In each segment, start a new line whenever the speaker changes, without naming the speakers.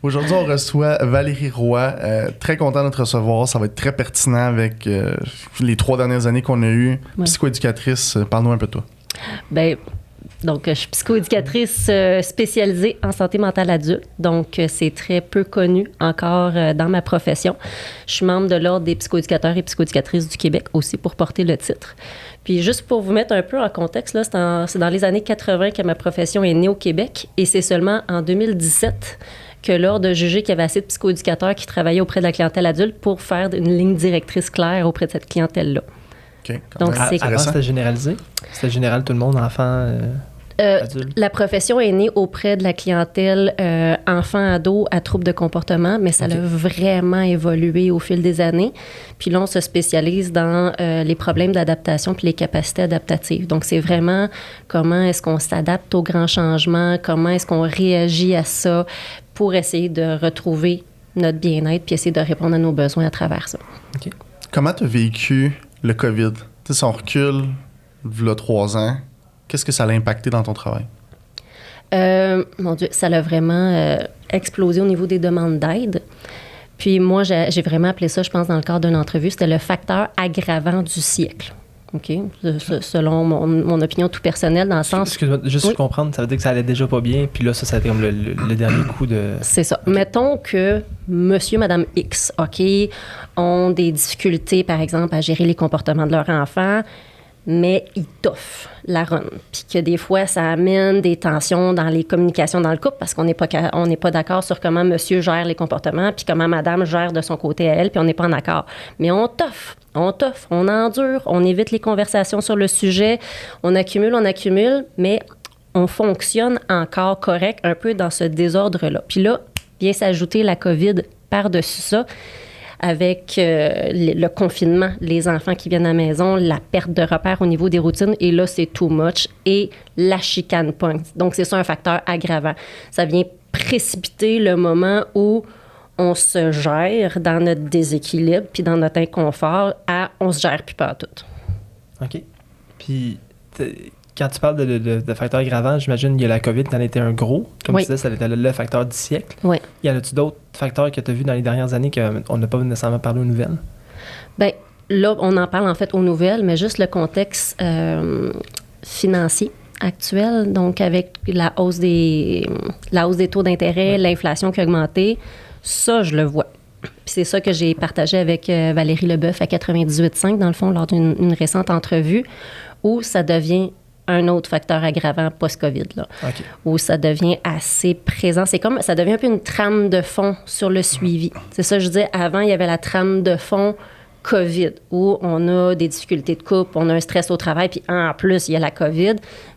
Aujourd'hui, on reçoit Valérie Roy. Très content de te recevoir. Ça va être très pertinent avec les 3 dernières années qu'on a eues.
Ouais.
Psychoéducatrice, parle-nous un peu de toi.
Bien, donc, je suis psychoéducatrice spécialisée en santé mentale adulte. Donc, c'est très peu connu encore dans ma profession. Je suis membre de l'Ordre des psychoéducateurs et psychoéducatrices du Québec aussi pour porter le titre. Puis, juste pour vous mettre un peu en contexte, là, c'est dans les années 80 que ma profession est née au Québec et c'est seulement en 2017 que l'Ordre a jugé qu'il y avait assez de psychoéducateurs qui travaillaient auprès de la clientèle adulte pour faire une ligne directrice claire auprès de cette clientèle-là.
OK.
Donc,
Avant, c'était généralisé? C'était général tout le monde, enfants, adultes?
La profession est née auprès de la clientèle enfants-ados à troubles de comportement, mais ça a vraiment évolué au fil des années. Puis là, on se spécialise dans les problèmes d'adaptation puis les capacités adaptatives. Donc, c'est vraiment comment est-ce qu'on s'adapte aux grands changements, comment est-ce qu'on réagit à ça pour essayer de retrouver notre bien-être puis essayer de répondre à nos besoins à travers ça.
OK.
Comment tu as vécu le COVID? Tu sais, si on recule, il y a 3 ans, qu'est-ce que ça a impacté dans ton travail?
Mon Dieu, ça l'a vraiment explosé au niveau des demandes d'aide. Puis moi, j'ai vraiment appelé ça, je pense, dans le cadre d'une entrevue, c'était le facteur aggravant du siècle. OK? Selon mon opinion tout personnelle, dans le sens...
Excuse-moi, juste pour comprendre, ça veut dire que ça allait déjà pas bien, puis là, ça a été comme le dernier coup de...
C'est ça. Okay. Mettons que monsieur, madame X, OK, ont des difficultés, par exemple, à gérer les comportements de leur enfant, mais ils toffent la run. Puis que des fois, ça amène des tensions dans les communications dans le couple parce qu'on n'est pas d'accord sur comment monsieur gère les comportements puis comment madame gère de son côté à elle, puis on n'est pas en accord. Mais on toffe, on endure, on évite les conversations sur le sujet, on accumule, mais on fonctionne encore correct un peu dans ce désordre-là. Puis là, vient s'ajouter la COVID par-dessus ça, avec le confinement, les enfants qui viennent à la maison, la perte de repères au niveau des routines, et là, c'est too much, et la chicane pointe. Donc, c'est ça un facteur aggravant. Ça vient précipiter le moment où on se gère dans notre déséquilibre puis dans notre inconfort à on se gère plus pas tout.
OK. Puis, quand tu parles de facteurs aggravants, j'imagine qu'il y a la COVID qui en était un gros. Comme tu disais, ça était le facteur du siècle.
Oui.
Y en a-tu d'autres facteurs que tu as vus dans les dernières années qu'on n'a pas nécessairement parlé aux nouvelles? Bien,
là, on en parle en fait aux nouvelles, mais juste le contexte financier actuel, donc avec la hausse des taux d'intérêt, l'inflation qui a augmenté, ça, je le vois. Puis c'est ça que j'ai partagé avec Valérie Leboeuf à 98.5, dans le fond, lors d'une récente entrevue, où ça devient un autre facteur aggravant post-COVID, là,
okay.
Où ça devient assez présent. C'est comme, ça devient un peu une trame de fond sur le suivi. C'est ça, je dis, avant, il y avait la trame de fond COVID, où on a des difficultés de couple, on a un stress au travail, puis en plus, il y a la COVID.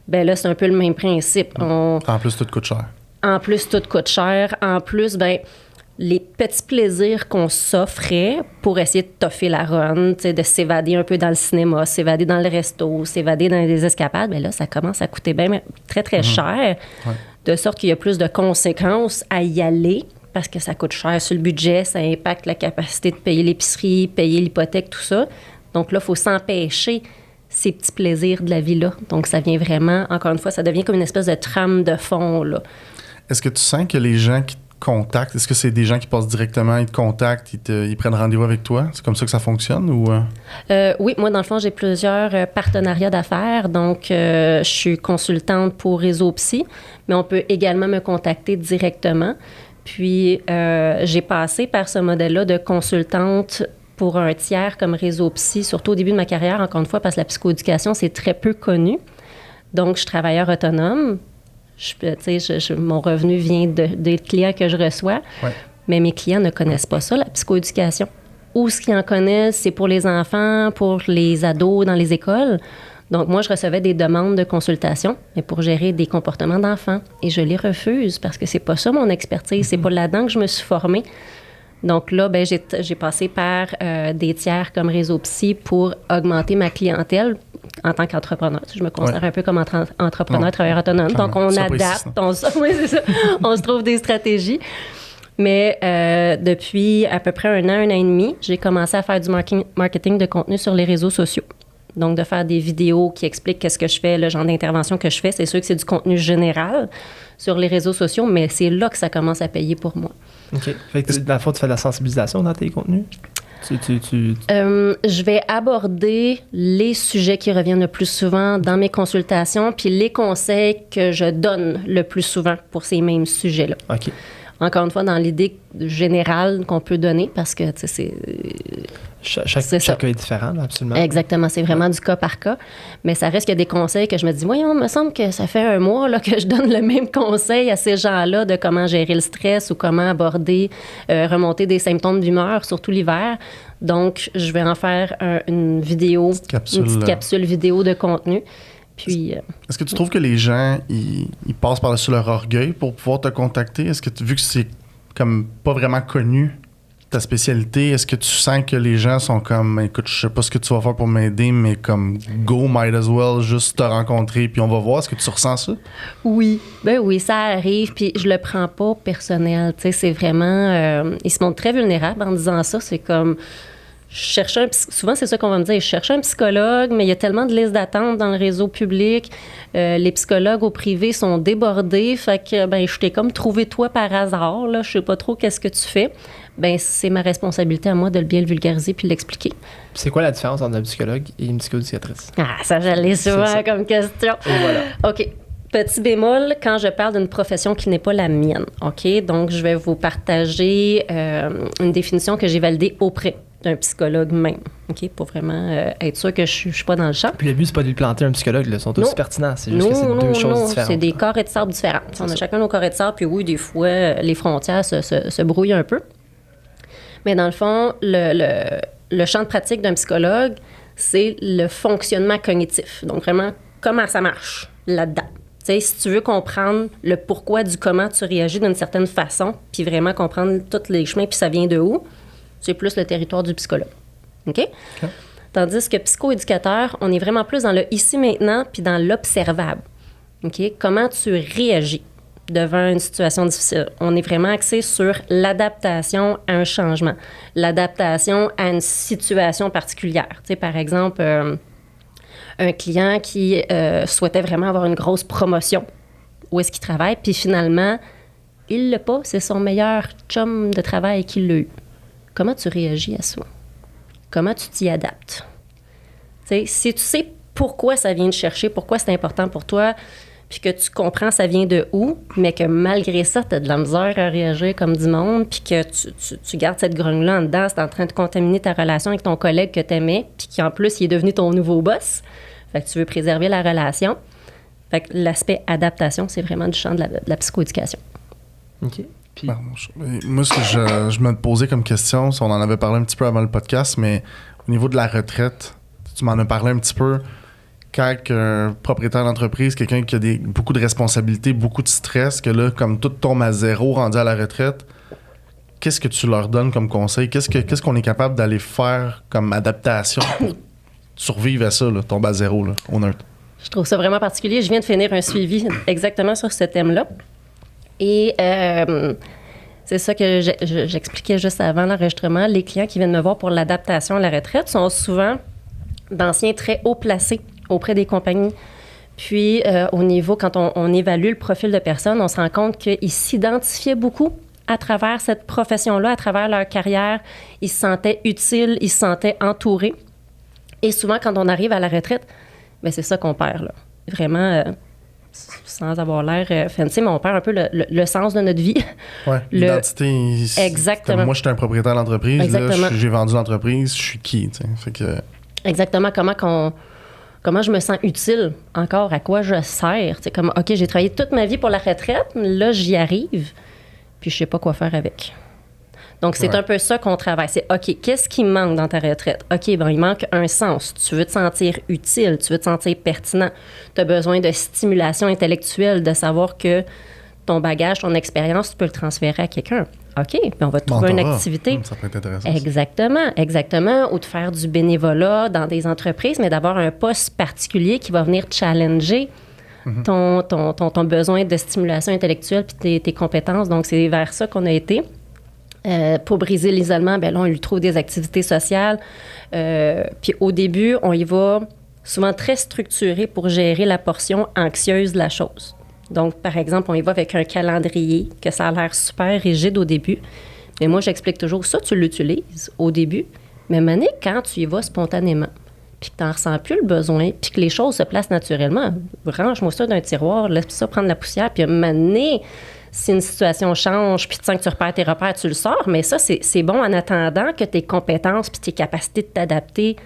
Bien là, c'est un peu le même principe.
En plus, tout coûte cher.
En plus, tout coûte cher. En plus, bien, les petits plaisirs qu'on s'offrait pour essayer de toffer la run, de s'évader un peu dans le cinéma, s'évader dans le resto, s'évader dans des escapades, bien là, ça commence à coûter bien très, très cher, de sorte qu'il y a plus de conséquences à y aller parce que ça coûte cher sur le budget, ça impacte la capacité de payer l'épicerie, payer l'hypothèque, tout ça. Donc là, il faut s'empêcher ces petits plaisirs de la vie-là. Donc, ça vient vraiment, encore une fois, ça devient comme une espèce de trame de fond, là.
Est-ce que tu sens que les gens qui contactent, est-ce que c'est des gens qui passent directement, ils te contactent, ils prennent rendez-vous avec toi? C'est comme ça que ça fonctionne ou...
Oui, moi, dans le fond, j'ai plusieurs partenariats d'affaires. Donc, je suis consultante pour Réseau Psy, mais on peut également me contacter directement. Puis, j'ai passé par ce modèle-là de consultante pour un tiers comme Réseau Psy, surtout au début de ma carrière, encore une fois, parce que la psychoéducation, c'est très peu connu. Donc, je suis travailleur autonome. Mon revenu vient des clients que je reçois, mais mes clients ne connaissent pas ça, la psychoéducation. Ou ce qu'ils en connaissent, c'est pour les enfants, pour les ados dans les écoles. Donc, moi, je recevais des demandes de consultation, mais pour gérer des comportements d'enfants. Et je les refuse parce que c'est pas ça mon expertise, c'est pas là-dedans que je me suis formée. Donc là, ben, j'ai passé par des tiers comme Réseau Psy pour augmenter ma clientèle en tant qu'entrepreneur. Je me considère un peu comme entrepreneur, travailleur autonome. Donc, on adapte. On se trouve des stratégies. Mais depuis à peu près un an et demi, j'ai commencé à faire du marketing de contenu sur les réseaux sociaux. Donc, de faire des vidéos qui expliquent qu'est-ce que je fais, le genre d'intervention que je fais. C'est sûr que c'est du contenu général sur les réseaux sociaux, mais c'est là que ça commence à payer pour moi.
OK. Fait que dans le fond, tu fais de la sensibilisation dans tes contenus?
Je vais aborder les sujets qui reviennent le plus souvent dans mes consultations, puis les conseils que je donne le plus souvent pour ces mêmes sujets-là.
OK.
Encore une fois, dans l'idée générale qu'on peut donner, parce que, tu sais,
chaque cas est différent, là, absolument.
Exactement, c'est vraiment du cas par cas. Mais ça reste qu'il y a des conseils que je me dis, voyons, il me semble que ça fait un mois là, que je donne le même conseil à ces gens-là de comment gérer le stress ou comment aborder, remonter des symptômes d'humeur, surtout l'hiver. Donc, je vais en faire une vidéo, une petite capsule vidéo de contenu. Puis,
est-ce que tu trouves que les gens, ils passent par-dessus leur orgueil pour pouvoir te contacter? Est-ce que, vu que c'est comme pas vraiment connu, ta spécialité, est-ce que tu sens que les gens sont comme, écoute, je sais pas ce que tu vas faire pour m'aider, mais comme, go, might as well, juste te rencontrer, puis on va voir. Est-ce que tu ressens ça?
Oui, ben oui, ça arrive, puis je le prends pas personnel. Tu sais, c'est vraiment... ils se montrent très vulnérables en disant ça. C'est comme... souvent, c'est ça qu'on va me dire. Je cherche un psychologue, mais il y a tellement de listes d'attente dans le réseau public. Les psychologues au privé sont débordés. Fait que, ben, je t'ai comme trouvé toi par hasard. Là. Je sais pas trop qu'est-ce que tu fais. Ben, c'est ma responsabilité à moi de bien le vulgariser puis l'expliquer.
C'est quoi la différence entre un psychologue et une psychoéducatrice?
Ah, ça, j'allais souvent comme question.
Et voilà.
OK. Petit bémol, quand je parle d'une profession qui n'est pas la mienne, OK? Donc, je vais vous partager une définition que j'ai validée auprès d'un psychologue même, OK? Pour vraiment être sûr que je ne suis pas dans le champ.
Puis le but, c'est pas de lui planter un psychologue, là. Ils sont tous pertinents. C'est juste que c'est deux choses différentes.
C'est des carrés de sable différents. On a chacun nos carrés de sable, puis oui, des fois, les frontières se brouillent un peu. Mais dans le fond, le champ de pratique d'un psychologue, c'est le fonctionnement cognitif. Donc, vraiment, comment ça marche là-dedans. T'sais, si tu veux comprendre le pourquoi du comment tu réagis d'une certaine façon, puis vraiment comprendre tous les chemins, puis ça vient de où, c'est plus le territoire du psychologue. OK? Tandis que psychoéducateur, on est vraiment plus dans le ici-maintenant, puis dans l'observable. OK? Comment tu réagis devant une situation difficile. On est vraiment axé sur l'adaptation à un changement, l'adaptation à une situation particulière. Tu sais, par exemple, un client qui souhaitait vraiment avoir une grosse promotion où est-ce qu'il travaille, puis finalement, il l'a pas, c'est son meilleur chum de travail qui l'a eu. Comment tu réagis à ça? Comment tu t'y adaptes? Tu sais, si tu sais pourquoi ça vient te chercher, pourquoi c'est important pour toi, puis que tu comprends ça vient de où, mais que malgré ça, tu as de la misère à réagir comme du monde, puis que tu gardes cette grogne-là en dedans, c'est en train de contaminer ta relation avec ton collègue que tu aimais, puis qui en plus, il est devenu ton nouveau boss. Fait que tu veux préserver la relation. Fait que l'aspect adaptation, c'est vraiment du champ de la psychoéducation.
OK. Puis...
Moi, ce que je me posais comme question, on en avait parlé un petit peu avant le podcast, mais au niveau de la retraite, tu m'en as parlé un petit peu. Quand un propriétaire d'entreprise, quelqu'un qui a beaucoup de responsabilités, beaucoup de stress, que là, comme tout tombe à zéro, rendu à la retraite, qu'est-ce que tu leur donnes comme conseil? Qu'est-ce qu'on est capable d'aller faire comme adaptation pour survivre à ça, là, tomber à zéro, là, au neutre?
Je trouve ça vraiment particulier. Je viens de finir un suivi exactement sur ce thème-là. Et c'est ça que j'expliquais juste avant l'enregistrement. Les clients qui viennent me voir pour l'adaptation à la retraite sont souvent d'anciens très haut placés auprès des compagnies. Puis, au niveau, quand on évalue le profil de personnes, on se rend compte qu'ils s'identifiaient beaucoup à travers cette profession-là, à travers leur carrière. Ils se sentaient utiles, ils se sentaient entourés. Et souvent, quand on arrive à la retraite, bien, c'est ça qu'on perd, là. Vraiment, sans avoir l'air fancy, mais on perd un peu le sens de notre vie.
Oui, l'identité.
Exactement.
Comme moi, je suis un propriétaire d'entreprise.
Exactement.
Là, j'ai vendu l'entreprise, je suis qui, tu sais. Fait que...
Exactement. Comment je me sens utile encore, à quoi je sers. C'est comme, OK, j'ai travaillé toute ma vie pour la retraite, là, j'y arrive, puis je sais pas quoi faire avec. Donc, c'est un peu ça qu'on travaille. C'est, OK, qu'est-ce qui manque dans ta retraite? OK, ben il manque un sens. Tu veux te sentir utile, tu veux te sentir pertinent. Tu as besoin de stimulation intellectuelle, de savoir que ton bagage, ton expérience, tu peux le transférer à quelqu'un. OK, puis on va te trouver une activité.
Ça peut être intéressant.
Exactement. Ou de faire du bénévolat dans des entreprises, mais d'avoir un poste particulier qui va venir challenger ton besoin de stimulation intellectuelle puis tes compétences. Donc, c'est vers ça qu'on a été. Pour briser l'isolement, bien là, on lui trouve des activités sociales. Puis au début, on y va souvent très structuré pour gérer la portion anxieuse de la chose. Donc, par exemple, on y va avec un calendrier, que ça a l'air super rigide au début. Mais moi, j'explique toujours ça, tu l'utilises au début. Mais Mané, quand tu y vas spontanément, puis que tu n'en ressens plus le besoin, puis que les choses se placent naturellement, range-moi ça d'un tiroir, laisse ça prendre la poussière, puis Mané, si une situation change, puis tu sens que tu repères tes repères, tu le sors. Mais ça, c'est bon en attendant que tes compétences puis tes capacités de t'adapter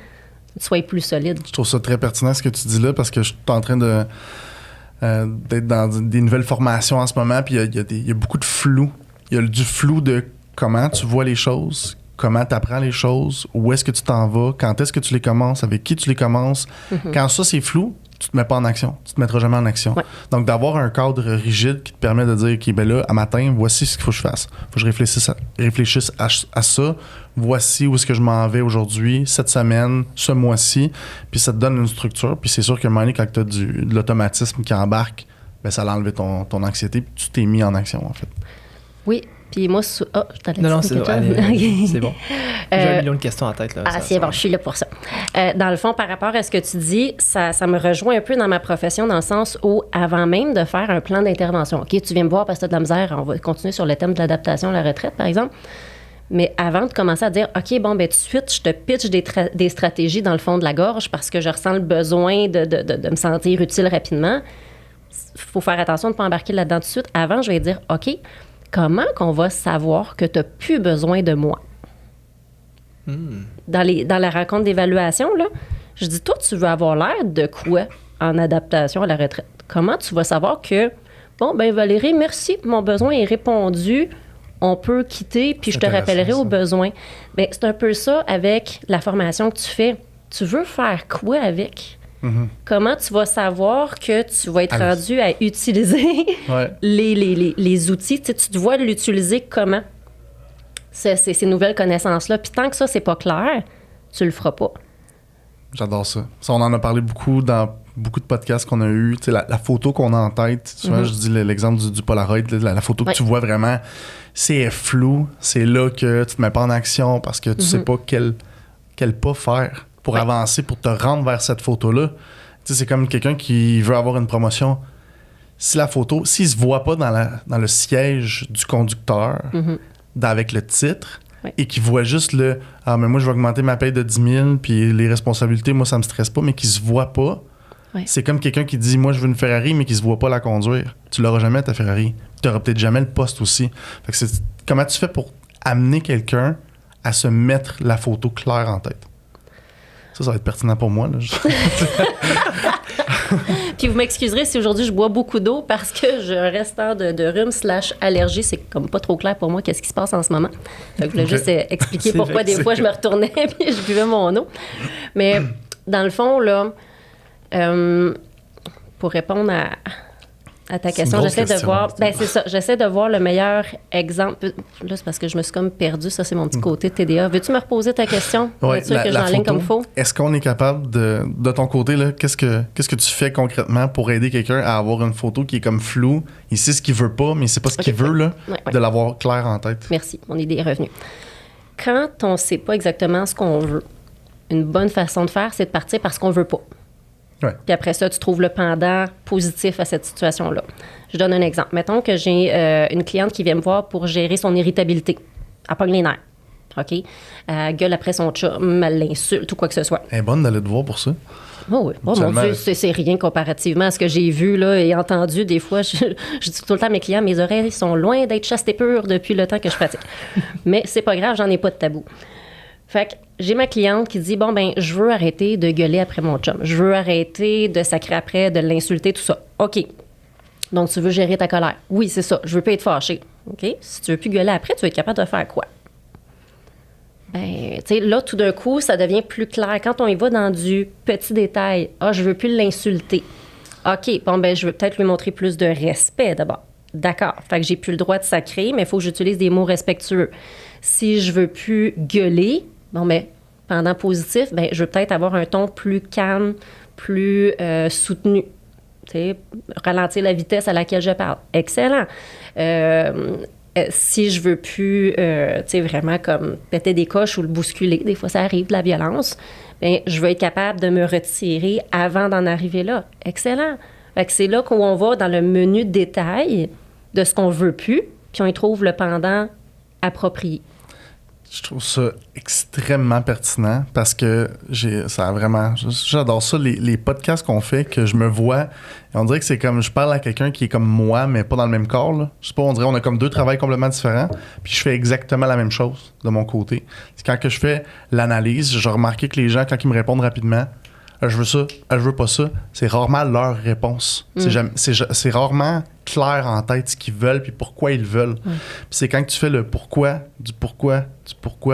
soient plus solides.
Je trouve ça très pertinent ce que tu dis là, parce que je suis en train d'être dans des nouvelles formations en ce moment, puis il y a beaucoup de flou. Il y a du flou de comment tu vois les choses, comment tu apprends les choses, où est-ce que tu t'en vas, quand est-ce que tu les commences, avec qui tu les commences. Quand ça, c'est flou, tu te mets pas en action. Tu te mettras jamais en action.
Ouais.
Donc, d'avoir un cadre rigide qui te permet de dire, OK, ben là, à matin, voici ce qu'il faut que je fasse. Faut que je réfléchisse à ça. Voici où est-ce que je m'en vais aujourd'hui, cette semaine, ce mois-ci. Puis ça te donne une structure. Puis c'est sûr qu'à un moment donné, quand tu as de l'automatisme qui embarque, ben ça a enlevé ton anxiété. Puis tu t'es mis en action, en fait.
Oui. Puis moi, je t'allais
Non, c'est bon. C'est bon. J'ai 1 million de questions en tête. Là,
c'est bon, je suis là pour ça. Dans le fond, par rapport à ce que tu dis, ça me rejoint un peu dans ma profession, dans le sens où, avant même de faire un plan d'intervention, OK, tu viens me voir parce que tu as de la misère, on va continuer sur le thème de l'adaptation à la retraite, par exemple. Mais avant de commencer à dire, OK, bon, ben tout de suite, je te pitch des stratégies dans le fond de la gorge parce que je ressens le besoin de me sentir utile rapidement, il faut faire attention de ne pas embarquer là-dedans tout de suite. Avant, je vais dire, OK, comment qu'on va savoir que tu n'as plus besoin de moi? Dans la rencontre d'évaluation, là, je dis, toi, tu veux avoir l'air de quoi en adaptation à la retraite? Comment tu vas savoir que, bon, ben Valérie, merci, mon besoin est répondu, on peut quitter, puis je te rappellerai au besoin. Bien, c'est un peu ça avec la formation que tu fais. Tu veux faire quoi avec? Comment tu vas savoir que tu vas être rendu à utiliser les outils? Tu dois l'utiliser comment? Ces nouvelles connaissances-là. Puis tant que ça, c'est pas clair, tu le feras pas.
J'adore ça. Ça, on en a parlé beaucoup dans beaucoup de podcasts qu'on a eu. Tu sais, la photo qu'on a en tête, souvent, je dis l'exemple du Polaroid, la photo que tu vois vraiment, c'est flou. C'est là que tu te mets pas en action parce que tu sais pas quel pas faire pour avancer, pour te rendre vers cette photo-là. Tu sais, c'est comme quelqu'un qui veut avoir une promotion. Si la photo, s'il se voit pas dans le siège du conducteur, avec le titre, et qu'il voit juste mais moi, je vais augmenter ma paye de 10 000, puis les responsabilités, moi, ça me stresse pas, mais qu'il se voit pas, c'est comme quelqu'un qui dit, moi, je veux une Ferrari, mais qui se voit pas la conduire. Tu l'auras jamais, ta Ferrari. Tu n'auras peut-être jamais le poste aussi. Fait que comment tu fais pour amener quelqu'un à se mettre la photo claire en tête? Ça va être pertinent pour moi. Là.
Puis vous m'excuserez si aujourd'hui je bois beaucoup d'eau parce que j'ai un restant de rhume/allergie. C'est comme pas trop clair pour moi qu'est-ce qui se passe en ce moment. Donc, je voulais juste expliquer pourquoi des fois je me retournais puis je buvais mon eau. Mais dans le fond, là, pour répondre à ta question, j'essaie de voir... Ben c'est ça, j'essaie de voir le meilleur exemple. Là, c'est parce que je me suis comme perdue. Ça, c'est mon petit côté TDA. Veux-tu me reposer ta question?
Oui,
que j'enligne comme il faut?
Est-ce qu'on est capable de ton côté, là, qu'est-ce que tu fais concrètement pour aider quelqu'un à avoir une photo qui est comme floue? Il sait ce qu'il veut pas, mais il sait pas ce qu'il veut, là, de l'avoir clair en tête.
Merci, mon idée est revenue. Quand on sait pas exactement ce qu'on veut, une bonne façon de faire, c'est de partir parce qu'on veut pas. Puis après ça, tu trouves le pendant positif à cette situation-là. Je donne un exemple. Mettons que j'ai une cliente qui vient me voir pour gérer son irritabilité. Elle pogne les nerfs. OK? Elle gueule après son chum, elle l'insulte ou quoi que ce soit.
Elle est bonne d'aller te voir pour ça.
Oh oui. Oh mon Dieu, c'est rien comparativement à ce que j'ai vu là, et entendu. Des fois, je dis tout le temps à mes clients, mes oreilles sont loin d'être chastes et pures depuis le temps que je pratique. Mais c'est pas grave, j'en ai pas de tabou. Fait que j'ai ma cliente qui dit, bon, ben je veux arrêter de gueuler après mon chum. Je veux arrêter de sacrer après, de l'insulter, tout ça. OK. Donc, tu veux gérer ta colère. Oui, c'est ça. Je veux pas être fâchée. OK? Si tu veux plus gueuler après, tu vas être capable de faire quoi? Ben, tu sais, là, tout d'un coup, ça devient plus clair. Quand on y va dans du petit détail, je veux plus l'insulter. OK, bon, ben je veux peut-être lui montrer plus de respect d'abord. D'accord. Fait que j'ai plus le droit de sacrer, mais il faut que j'utilise des mots respectueux. Si je veux plus gueuler, bon, ben, pendant positif, ben, je veux peut-être avoir un ton plus calme, plus soutenu. Tu sais, ralentir la vitesse à laquelle je parle. Excellent. si je veux plus, tu sais, vraiment comme péter des coches ou le bousculer, des fois ça arrive, de la violence, bien, je veux être capable de me retirer avant d'en arriver là. Excellent. Fait que c'est là qu'on va dans le menu de détail de ce qu'on veut plus, puis on y trouve le pendant approprié.
Je trouve ça extrêmement pertinent parce que j'adore ça, les podcasts qu'on fait, que je me vois, et on dirait que c'est comme, je parle à quelqu'un qui est comme moi, mais pas dans le même corps, là. Je sais pas, on dirait on a comme deux travails complètement différents, puis je fais exactement la même chose de mon côté. C'est quand que je fais l'analyse, j'ai remarqué que les gens, quand ils me répondent rapidement, je veux ça, je veux pas ça, c'est rarement leur réponse. C'est rarement clair en tête ce qu'ils veulent puis pourquoi ils le veulent. Puis c'est quand tu fais le pourquoi, du pourquoi,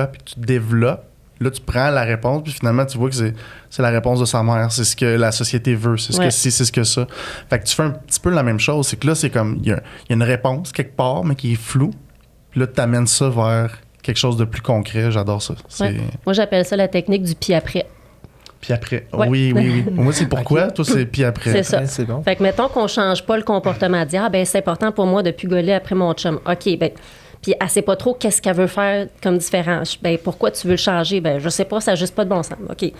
puis tu développes, là tu prends la réponse puis finalement tu vois que c'est la réponse de sa mère, c'est ce que la société veut, c'est ce que c'est ce que ça. Fait que tu fais un petit peu la même chose, c'est que là c'est comme, il y a une réponse quelque part mais qui est floue, puis là tu amènes ça vers quelque chose de plus concret, j'adore ça.
Moi j'appelle ça la technique du puis après.
Puis après. Ouais. Oui. Moi, c'est pourquoi. Okay. Toi, c'est puis après.
C'est ça.
Ouais, c'est bon.
Fait que mettons qu'on change pas le comportement, de dire, c'est important pour moi de plus gauler après mon chum. OK, puis elle sait pas trop qu'est-ce qu'elle veut faire comme différent. Pourquoi tu veux le changer? Je sais pas, ça n'a juste pas de bon sens. OK.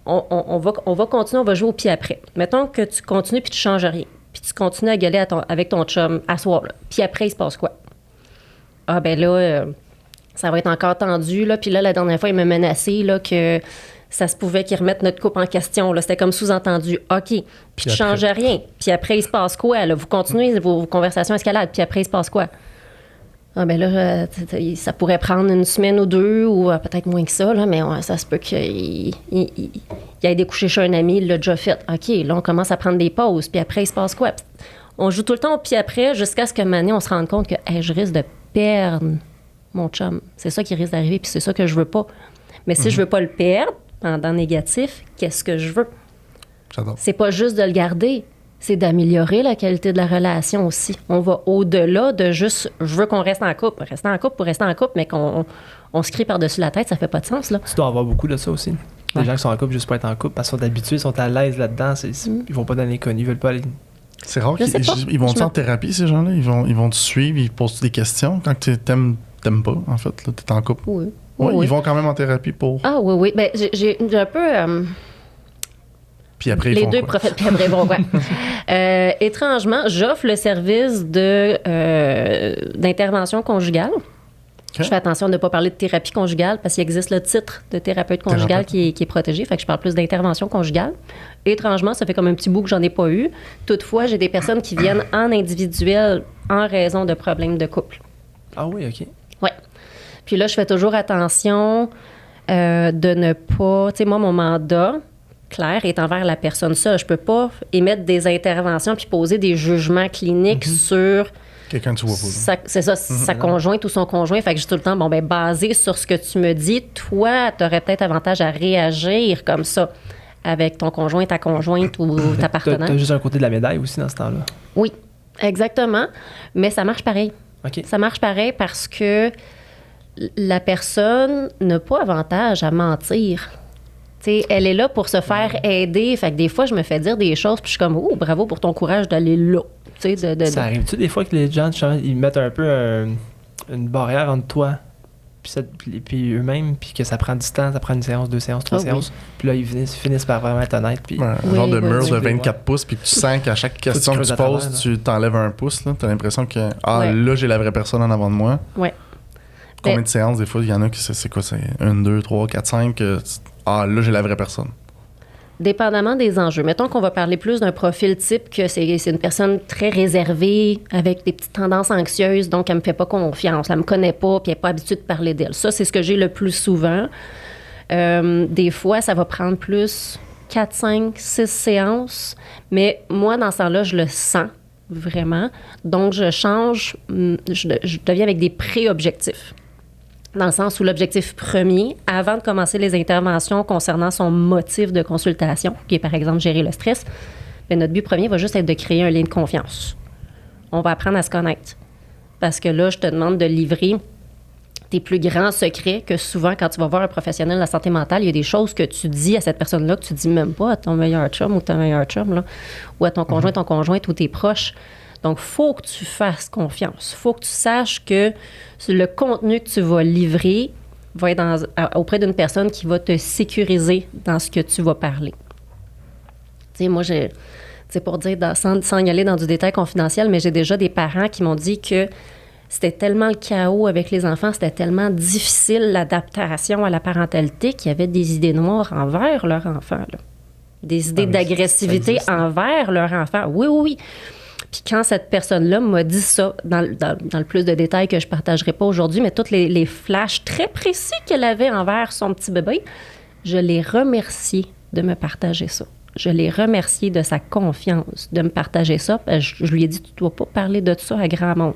On va continuer, on va jouer au puis après. Mettons que tu continues puis tu changes rien. Puis tu continues à gueuler avec ton chum à soir. Là. Puis après, il se passe quoi? Ah, ça va être encore tendu. Là. Puis là, la dernière fois, il m'a menacé là, que ça se pouvait qu'ils remettent notre couple en question. Là. C'était comme sous-entendu. OK. Puis tu changes rien. Puis après, il se passe quoi? Là? Vous continuez vos conversations escalades. Puis après, il se passe quoi? Ah ça pourrait prendre une semaine ou deux, ou peut-être moins que ça, là, mais ça se peut qu'il aille découcher chez un ami, il l'a déjà fait. OK, là, on commence à prendre des pauses. Puis après, il se passe quoi? Puis on joue tout le temps au puis après, jusqu'à ce que maintenant, on se rende compte que je risque de perdre mon chum. C'est ça qui risque d'arriver, puis c'est ça que je veux pas. Mais si je veux pas le perdre, pendant négatif, qu'est-ce que je veux?
J'adore.
C'est pas juste de le garder, c'est d'améliorer la qualité de la relation aussi. On va au-delà de juste « je veux qu'on reste en couple ». Rester en couple pour rester en couple, mais qu'on se crie par-dessus la tête, ça fait pas de sens, là.
Tu dois avoir beaucoup de ça aussi. Les gens qui sont en couple juste pour être en couple, parce qu'ils sont habitués, ils sont à l'aise là-dedans, ils vont pas dans l'inconnu, ils veulent pas aller...
C'est rare qu'ils vont en thérapie, ces gens-là? Ils vont te suivre, ils posent des questions quand tu t'aimes pas, en fait, là, t'es en couple?
Oui.
Oui,
oui.
Ils vont quand même en thérapie pour...
Ah oui. J'ai un peu...
Puis après,
les deux prophètes, puis après, bon, étrangement, j'offre le service d'intervention conjugale. Okay. Je fais attention de ne pas parler de thérapie conjugale parce qu'il existe le titre de thérapeute conjugale qui est protégé. Fait que je parle plus d'intervention conjugale. Étrangement, ça fait comme un petit bout que j'en ai pas eu. Toutefois, j'ai des personnes qui viennent en individuel en raison de problèmes de couple.
Ah oui, OK.
Oui. Puis là, je fais toujours attention de ne pas... Tu sais, moi, mon mandat clair est envers la personne seule. Je peux pas émettre des interventions puis poser des jugements cliniques sur...
Quelqu'un que tu vois pas.
C'est ça, sa conjointe ou son conjoint. Fait que j'ai tout le temps, basé sur ce que tu me dis, toi, tu aurais peut-être avantage à réagir comme ça avec ton conjoint, ta conjointe ou ta partenaire.
Tu as juste un côté de la médaille aussi dans ce temps-là.
Oui, exactement. Mais ça marche pareil.
Okay.
Ça marche pareil parce que la personne n'a pas avantage à mentir. T'sais, elle est là pour se faire aider. Fait que des fois, je me fais dire des choses, puis je suis comme, oh, bravo pour ton courage d'aller là.
Ça arrive-tu des fois que les gens, ils mettent un peu une barrière entre toi puis eux-mêmes, puis que ça prend du temps, ça prend une séance, 2 séances, 3 séances, puis là, ils finissent par vraiment être honnêtes. Puis...
un genre de mur de 24 pouces, puis tu sens qu'à chaque question que tu poses, tu t'enlèves un pouce. Là. Tu as l'impression que, là, j'ai la vraie personne en avant de moi.
Ouais.
Combien de séances, des fois, il y en a qui c'est quoi, c'est 1, 2, 3, 4, 5, là, j'ai la vraie personne.
Dépendamment des enjeux. Mettons qu'on va parler plus d'un profil type que c'est une personne très réservée, avec des petites tendances anxieuses, donc elle me fait pas confiance, elle me connaît pas, puis elle n'est pas habituée de parler d'elle. Ça, c'est ce que j'ai le plus souvent. Des fois, ça va prendre plus 4, 5, 6 séances, mais moi, dans ce temps-là, je le sens vraiment. Donc, je change, je deviens avec des pré-objectifs. Dans le sens où l'objectif premier, avant de commencer les interventions concernant son motif de consultation, qui est par exemple gérer le stress, notre but premier va juste être de créer un lien de confiance. On va apprendre à se connaître. Parce que là, je te demande de livrer tes plus grands secrets que souvent, quand tu vas voir un professionnel de la santé mentale, il y a des choses que tu dis à cette personne-là que tu dis même pas à ton meilleur chum ou ta meilleure chum, là, ou à ton conjoint, ton conjointe ou tes proches. Donc, il faut que tu fasses confiance. Il faut que tu saches que le contenu que tu vas livrer va être auprès d'une personne qui va te sécuriser dans ce que tu vas parler. Tu sais, moi, c'est pour dire, sans y aller dans du détail confidentiel, mais j'ai déjà des parents qui m'ont dit que c'était tellement le chaos avec les enfants, c'était tellement difficile l'adaptation à la parentalité qu'il y avait des idées noires envers leur enfant, là. Des idées d'agressivité envers leur enfant. Oui, oui, oui. Puis quand cette personne-là m'a dit ça, dans le plus de détails que je ne partagerai pas aujourd'hui, mais tous les flashs très précis qu'elle avait envers son petit bébé, je l'ai remercié de me partager ça. Je l'ai remercié de sa confiance, de me partager ça. Je lui ai dit, tu ne dois pas parler de ça à grand monde.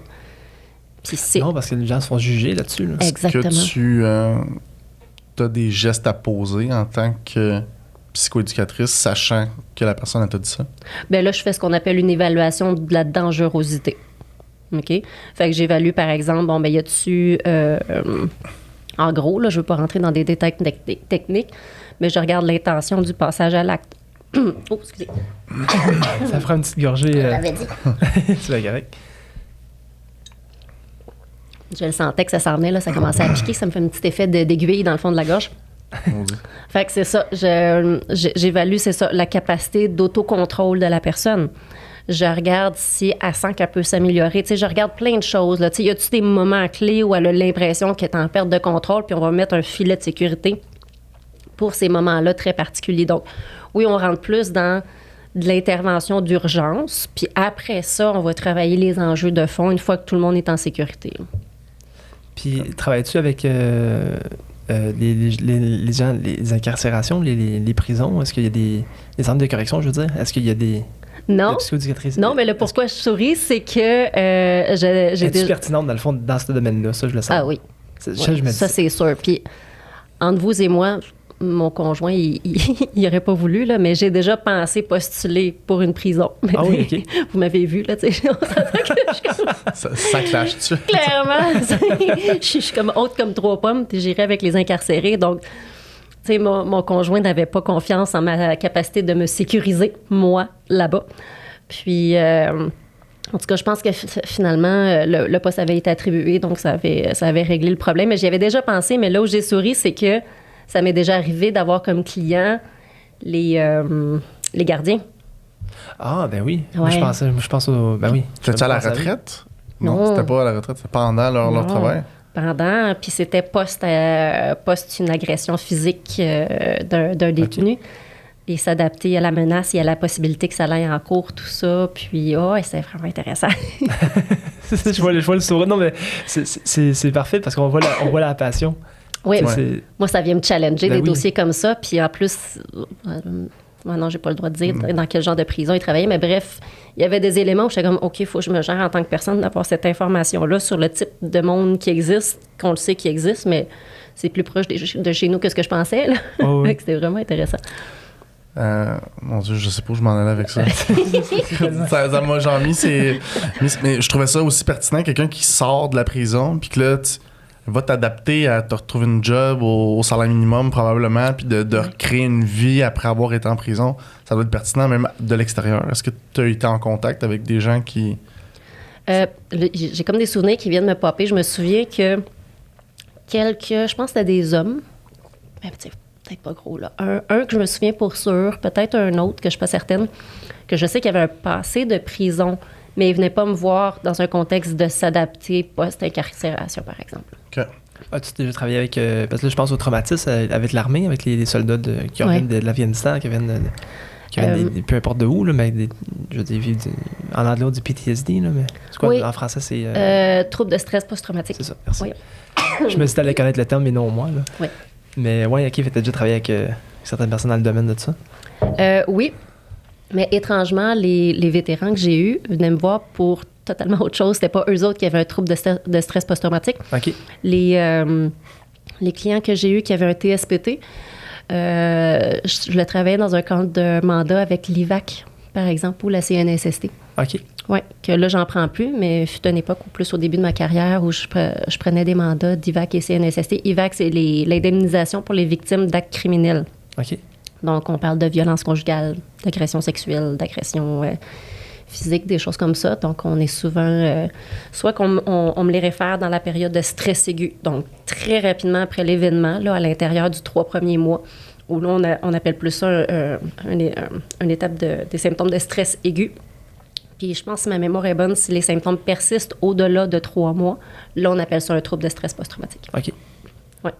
Puis
non, parce que les gens se font juger là-dessus. Là.
Exactement.
Est-ce que tu as des gestes à poser en tant que psychoéducatrice, sachant que la personne t'a dit ça?
Bien là, je fais ce qu'on appelle une évaluation de la dangerosité. OK? Fait que j'évalue, par exemple, bon, bien, y a-tu... en gros, là, je ne veux pas rentrer dans des détails techniques, mais je regarde l'intention du passage à l'acte. Oh, excusez.
Ça fera une petite gorgée.
Je l'avais dit.
Tu vas correct.
Je le sentais que ça s'en venait, là, ça commençait à piquer, ça me fait un petit effet d'aiguille dans le fond de la gorge. Fait que c'est ça, j'évalue, c'est ça, la capacité d'autocontrôle de la personne. Je regarde si elle sent qu'elle peut s'améliorer. Tu sais, je regarde plein de choses, là. Tu sais, y a-tu des moments clés où elle a l'impression qu'elle est en perte de contrôle, puis on va mettre un filet de sécurité pour ces moments-là très particuliers. Donc, oui, on rentre plus dans de l'intervention d'urgence, puis après ça, on va travailler les enjeux de fond une fois que tout le monde est en sécurité.
Puis, travailles-tu avec les gens, les incarcérations, les prisons? Est-ce qu'il y a des centres de correction, je veux dire? Est-ce qu'il y a des...
Non. Non, mais le pourquoi je souris, c'est que j'ai
déjà... pertinente, dans le fond, dans ce domaine-là? Ça, je le sens.
Ah oui. Ça, c'est sûr. Puis, entre vous et moi, mon conjoint, il n'aurait pas voulu, là, mais j'ai déjà pensé postuler pour une prison.
Ah oui, OK.
Vous m'avez vu, là, tu sais.
Ça clash-tu?
Clairement. Je suis comme haute comme 3 pommes, puis j'irai avec les incarcérés. Donc, tu sais, mon conjoint n'avait pas confiance en ma capacité de me sécuriser, moi, là-bas. Puis, en tout cas, je pense que finalement, le poste avait été attribué, donc ça avait réglé le problème. Mais j'y avais déjà pensé, mais là où j'ai souri, c'est que ça m'est déjà arrivé d'avoir comme client les gardiens.
Ah, ben oui.
Ouais.
Je pense au... Ben oui.
T'étais à la retraite? Non, c'était pas à la retraite, c'était pendant leur travail?
Pendant, puis c'était post une agression physique d'un détenu. Okay. Et s'adapter à la menace et à la possibilité que ça aille en cours, tout ça. Puis, c'est vraiment intéressant.
je vois le sourire. Non, mais c'est parfait parce qu'on voit la passion.
Oui, moi, ça vient me challenger, des dossiers comme ça. Puis en plus, non, j'ai pas le droit de dire dans quel genre de prison il travaillait, mais bref, il y avait des éléments où j'étais comme, OK, il faut que je me gère en tant que personne d'avoir cette information-là sur le type de monde qui existe, qu'on le sait qui existe, mais c'est plus proche de chez nous que ce que je pensais. Là. Oh, oui. C'était vraiment intéressant.
Mon Dieu, je sais pas où je m'en allais avec ça. Ça m'a genre mis, mais je trouvais ça aussi pertinent, quelqu'un qui sort de la prison, puis que là, va t'adapter à te retrouver une job au salaire minimum probablement, puis de recréer une vie après avoir été en prison. Ça doit être pertinent même de l'extérieur. Est-ce que tu as été en contact avec des gens qui...
j'ai comme des souvenirs qui viennent me popper. Je me souviens que je pense que c'était des hommes, mais peut-être pas gros, là. Un que je me souviens pour sûr, peut-être un autre que je suis pas certaine, que je sais qu'il y avait un passé de prison, mais il venait pas me voir dans un contexte de s'adapter post-incarcération, par exemple.
OK.
Tu as déjà travaillé avec... parce que là, je pense au traumatisme avec l'armée, avec les soldats qui viennent de l'Afghanistan, qui viennent peu importe de où, là, mais je veux dire, en anglais, on dit PTSD, là, mais c'est quoi en français, c'est...
trouble de stress post-traumatique.
C'est ça, merci. Oui. Je me suis dit allé connaître le terme, mais non moi, là.
Oui.
Mais OK, tu as déjà travaillé avec certaines personnes dans le domaine de ça?
Oui. Mais étrangement, les vétérans que j'ai eus venaient me voir pour totalement autre chose. C'était pas eux autres qui avaient un trouble de stress post-traumatique.
OK.
Les clients que j'ai eus qui avaient un TSPT, je le travaillais dans un cadre de mandat avec l'IVAC, par exemple, ou la CNSST.
OK.
Oui, que là, j'en prends plus, mais fut une époque, ou plus au début de ma carrière, où je prenais des mandats d'IVAC et CNSST. IVAC, c'est l'indemnisation pour les victimes d'actes criminels.
OK.
Donc, on parle de violence conjugale, d'agression sexuelle, d'agression physiques, des choses comme ça. Donc, on est souvent... soit qu'on on me les réfère dans la période de stress aigu, donc très rapidement après l'événement, là, à l'intérieur du 3 premiers mois, où là, on appelle plus ça une étape des symptômes de stress aigu. Puis je pense, si ma mémoire est bonne, si les symptômes persistent au-delà de 3 mois, là, on appelle ça un trouble de stress post-traumatique.
OK.
Ouais.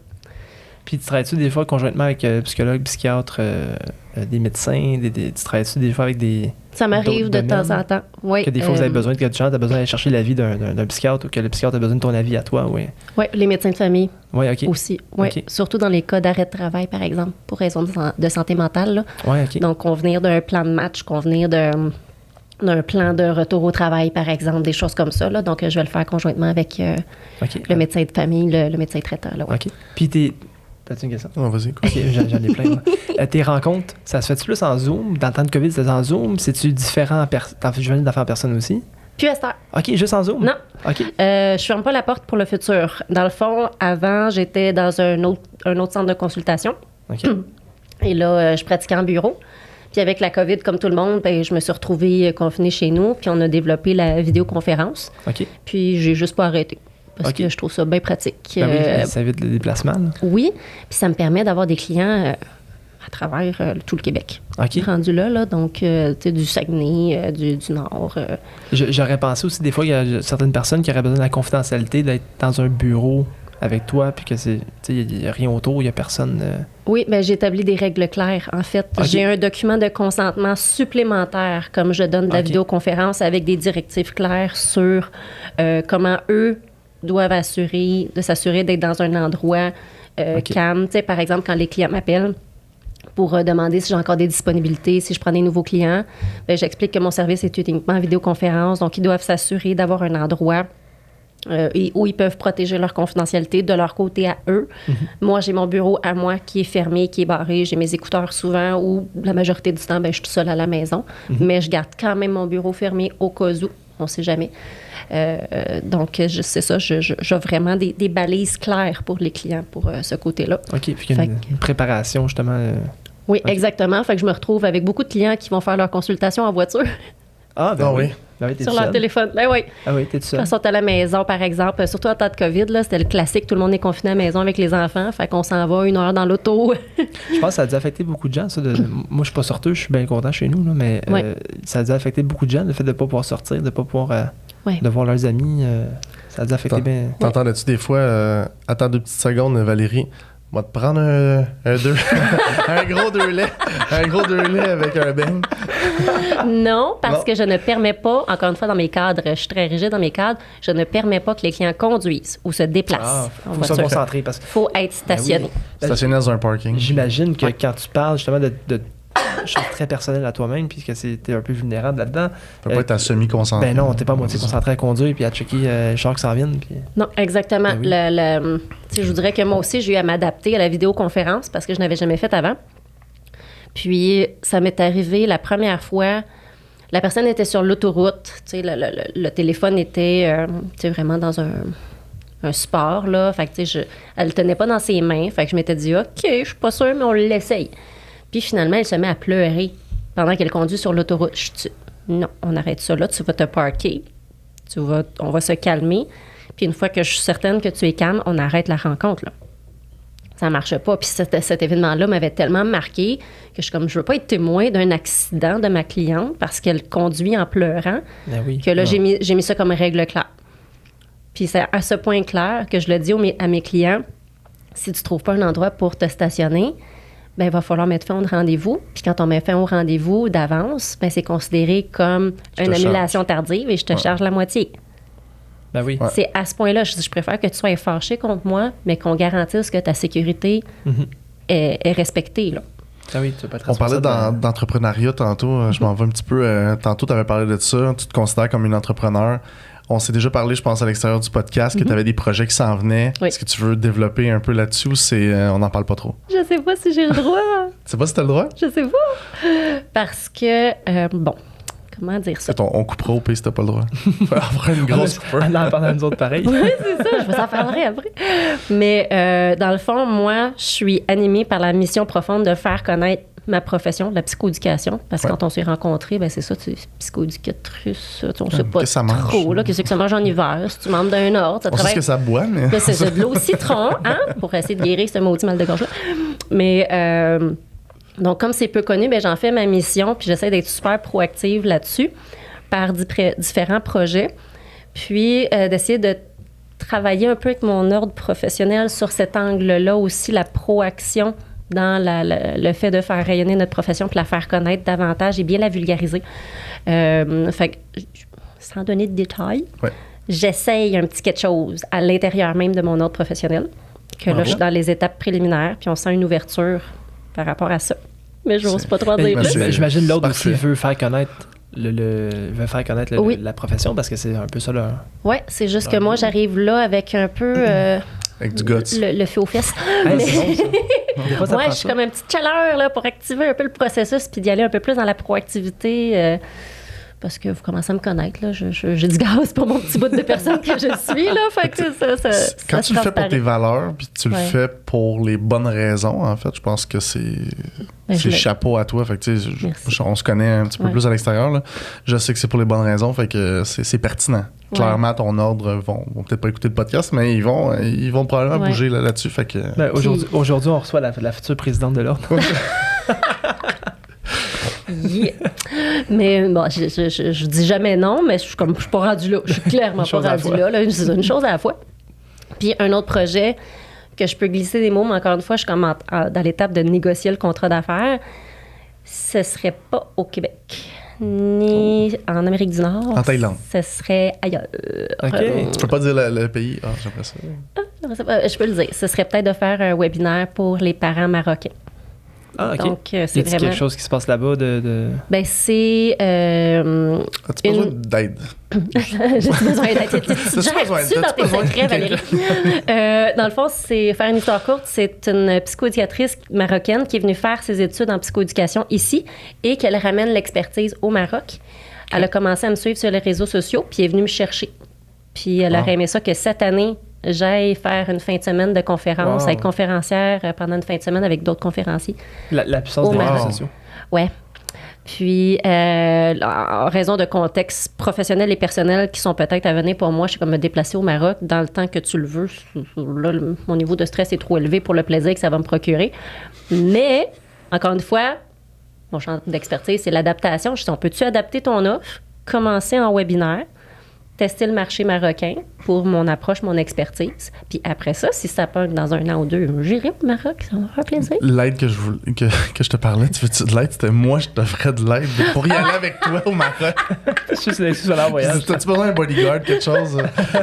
Puis tu travailles-tu des fois conjointement avec psychologues, psychiatres, des médecins, tu travailles-tu des fois avec des...
Ça m'arrive de temps en temps. Oui.
Que des fois, vous avez besoin, que tu as besoin d'aller chercher l'avis d'un psychiatre ou que le psychiatre a besoin de ton avis à toi, oui.
Oui, les médecins de famille
OK.
aussi. Oui,
OK.
Surtout dans les cas d'arrêt de travail, par exemple, pour raison de santé mentale. Là.
Oui, OK.
Donc, convenir d'un plan de match, convenir d'un plan de retour au travail, par exemple, des choses comme ça. Là. Donc, je vais le faire conjointement avec le médecin de famille, le médecin traiteur. Là, ouais.
OK. Puis t'as-tu une question?
Non, vas-y.
OK, j'en ai plein. Tes rencontres, ça se fait-tu plus en Zoom? Dans le temps de COVID, c'était en Zoom? C'est-tu différent? Je venais d'en faire en personne aussi?
Puis à cette heure.
OK, juste en Zoom?
Non.
OK.
Je ferme pas la porte pour le futur. Dans le fond, avant, j'étais dans un autre centre de consultation.
OK.
Et là, je pratiquais en bureau. Puis avec la COVID, comme tout le monde, ben, je me suis retrouvée confinée chez nous. Puis on a développé la vidéoconférence.
OK.
Puis j'ai juste pas arrêté. Parce
OK.
que je trouve ça bien pratique.
Ben oui, ça évite le déplacement. Là.
Oui. Puis ça me permet d'avoir des clients à travers tout le Québec.
OK.
Rendu là, donc, tu sais, du Saguenay, du Nord.
J'aurais pensé aussi, des fois, il y a certaines personnes qui auraient besoin de la confidentialité, d'être dans un bureau avec toi, puis que il n'y a rien autour, il n'y a personne.
Oui, bien, j'ai établi des règles claires. En fait,
OK.
J'ai un document de consentement supplémentaire, comme je donne de la
OK.
vidéoconférence, avec des directives claires sur comment eux doivent s'assurer d'être dans un endroit
OK.
calme. Tu sais, par exemple, quand les clients m'appellent pour demander si j'ai encore des disponibilités, si je prends des nouveaux clients, bien, j'explique que mon service est uniquement en vidéoconférence, donc ils doivent s'assurer d'avoir un endroit où ils peuvent protéger leur confidentialité de leur côté à eux.
Mm-hmm.
Moi, j'ai mon bureau à moi qui est fermé, qui est barré. J'ai mes écouteurs souvent ou la majorité du temps, ben, je suis toute seule à la maison.
Mm-hmm.
Mais je garde quand même mon bureau fermé au cas où. On ne sait jamais. Donc, c'est ça. J'ai vraiment des balises claires pour les clients pour ce côté-là.
OK. Puis qu'il y a une préparation, justement.
Oui,
OK.
Exactement. Fait que je me retrouve avec beaucoup de clients qui vont faire leur consultation en voiture
Ah, ben
Ah
oui.
oui.
Ben oui, t'es
sur
tout
leur
seul.
téléphone. Ben oui.
Ah oui, t'es tout seul.
Quand ils sont à la maison, par exemple, surtout en temps de COVID, là, c'était le classique, tout le monde est confiné à la maison avec les enfants, fait qu'on s'en va 1 heure dans l'auto.
Je pense que ça a dû affecter beaucoup de gens, ça. Moi, je suis pas sorteux, je suis bien content chez nous, là, mais
Ouais.
ça a dû affecter beaucoup de gens, le fait de ne pas pouvoir sortir, de ne pas pouvoir
Ouais.
de voir leurs amis. Ça a dû affecter bien.
T'entendais-tu des fois, attends 2 petites secondes, Valérie, on va te prendre un gros 2 laits. Un gros 2 laits avec un beigne.
Non, parce
Non.
que je ne permets pas, encore une fois, dans mes cadres, je suis très rigide dans mes cadres, je ne permets pas que les clients conduisent ou se déplacent en
Faut se
voiture.
concentrer parce que
Il faut être stationné.
Stationné dans un parking.
j'imagine que quand tu parles justement de choses très personnelles à toi-même, puis que t'es un peu vulnérable là-dedans.
Tu peux pas être à semi-concentré.
Ben non, t'es pas à moitié concentré à conduire puis à checker les chars qui s'en viennent. Puis...
Non, exactement.
Ben oui.
Tu sais, je vous dirais que moi aussi, j'ai eu à m'adapter à la vidéoconférence parce que je n'avais jamais fait avant. Puis, ça m'est arrivé la première fois, la personne était sur l'autoroute, tu sais, le téléphone était tu sais, vraiment dans un support, là. Fait que, tu sais, elle le tenait pas dans ses mains. Fait que je m'étais dit, OK, je suis pas sûre, mais on l'essaye. Puis finalement, elle se met à pleurer pendant qu'elle conduit sur l'autoroute. Je dis, non, on arrête ça là, tu vas te parker, on va se calmer. Puis une fois que je suis certaine que tu es calme, on arrête la rencontre, là. Ça marche pas. Puis cet événement-là m'avait tellement marqué que je veux pas être témoin d'un accident de ma cliente parce qu'elle conduit en pleurant,
Ben oui.
que là, j'ai mis ça comme règle claire. Puis c'est à ce point clair que je le dis à mes clients, si tu trouves pas un endroit pour te stationner, ben il va falloir mettre fin au rendez-vous. Puis quand on met fin au rendez-vous d'avance, ben c'est considéré comme une annulation tardive et je te charge la moitié.
Ben oui.
Ouais.
C'est à ce point-là, je préfère que tu sois fâché contre moi, mais qu'on garantisse que ta sécurité est respectée, là.
Ah oui, tu vas pas être
On parlait
responsable
d'entrepreneuriat tantôt. Je m'en vais un petit peu. Tantôt, tu avais parlé de ça. Tu te considères comme une entrepreneur. On s'est déjà parlé, je pense, à l'extérieur du podcast, que tu avais des projets qui s'en venaient.
Oui.
Est-ce que tu veux développer un peu là-dessus ou on n'en parle pas trop?
Je sais pas si j'ai le droit.
Tu sais pas si tu as le droit?
Je sais pas. Parce que, bon, comment dire ça?
On coupera au pays si t'as pas le droit. Faut avoir une grosse coupure.
On en parle à nous autres pareil.
Oui, c'est ça, je vous en parlerai après. Mais dans le fond, moi, je suis animée par la mission profonde de faire connaître ma profession, la psychoéducation, parce que
Ouais.
quand on s'est rencontrés, ben c'est ça, tu es psychoéducatrice, on sait pas
que ça mange.
trop, là, qu'est-ce que ça mange en hiver, si tu membres d'un ordre, ça
On sait ce que ça boit, mais...
Là, c'est de l'eau citron, hein, pour essayer de guérir ce maudit mal de gorge-là. Mais, donc, comme c'est peu connu, ben, j'en fais ma mission, puis j'essaie d'être super proactive là-dessus par différents projets, puis d'essayer de travailler un peu avec mon ordre professionnel sur cet angle-là aussi, la proaction dans le fait de faire rayonner notre profession puis la faire connaître davantage et bien la vulgariser. Fait que, sans donner de détails,
Ouais.
j'essaye un petit quelque chose à l'intérieur même de mon ordre professionnel, que là, je suis dans les étapes préliminaires, puis on sent une ouverture par rapport à ça. Mais je n'ose pas trop en dire plus.
J'imagine l'autre
parfait.
aussi veut faire connaître
Oui.
la profession parce que c'est un peu ça là.
Oui, c'est juste que moi, j'arrive là avec un peu
Avec du guts.
le feu aux fesses.
Hey,
Mais-
c'est bon, ça. Des fois, ça
Ouais,
prend
je suis
ça.
comme une petite chaleur là, pour activer un peu le processus puis d'y aller un peu plus dans la proactivité. Parce que vous commencez à me connaître, là. J'ai du gaz pour mon petit bout de personne que je suis, là. Fait que ça
Quand tu le fais pour
transparaît.
tes valeurs, puis tu le
Ouais.
fais pour les bonnes raisons, en fait, je pense que c'est
Ben, je le-
chapeau à toi. Fait que, tu sais,
Merci.
on se connaît un petit peu
Ouais.
plus à l'extérieur. Là. Je sais que c'est pour les bonnes raisons, fait que c'est pertinent.
Ouais.
Clairement, ton ordre vont peut-être pas écouter le podcast, mais ils vont probablement
Ouais.
bouger là-dessus. Fait que...
Ben, aujourd'hui, on reçoit la future présidente de l'ordre.
Yeah. Mais bon, je dis jamais non, mais je suis pas rendue là. Je suis clairement
Une
pas
chose à la
rendue
fois.
là. C'est une chose à la fois. Puis un autre projet que je peux glisser des mots, mais encore une fois, je suis comme dans l'étape de négocier le contrat d'affaires. Ce serait pas au Québec, ni en Amérique du Nord.
En Thaïlande.
Ce serait ailleurs.
OK.
Tu peux pas dire le pays. Ah, j'aimerais ça.
Je peux le dire. Ce serait peut-être de faire un webinaire pour les parents marocains.
Ah, OK.
Donc,
Y
c'est
a-t-il
vraiment...
quelque chose qui se passe là-bas de...
Ben, c'est...
As-tu besoin d'aide?
J'ai besoin d'être
T'as-tu besoin
tu dans
t'as-tu
tes
besoin de
secrets, Valérie. Dans le fond, c'est faire une histoire courte. C'est une psychoéducatrice marocaine qui est venue faire ses études en psychoéducation ici et qu'elle ramène l'expertise au Maroc. Elle a commencé à me suivre sur les réseaux sociaux puis elle est venue me chercher. Puis elle aurait aimé ça que cette année, j'aille faire une fin de semaine de conférence,
Wow.
être conférencière pendant une fin de semaine avec d'autres conférenciers.
La puissance
Au
des
Maroc.
réseaux sociaux.
Ouais. Puis, en raison de contextes professionnels et personnels qui sont peut-être à venir pour moi, je suis comme me déplacer au Maroc dans le temps que tu le veux. Là, mon niveau de stress est trop élevé pour le plaisir que ça va me procurer. Mais, encore une fois, mon champ d'expertise, c'est l'adaptation. Je dis, on peut-tu adapter ton offre, commencer en webinaire, tester le marché marocain pour mon approche, mon expertise. Puis après ça, si ça pogne dans un an ou deux, j'irai au Maroc, ça va me faire plaisir.
L'aide que je te parlais, tu veux-tu de l'aide? C'était moi, je t'offrais de l'aide pour y aller avec toi au Maroc.
Je suis sur leur voyage.
T'as-tu besoin d'un bodyguard, quelque chose?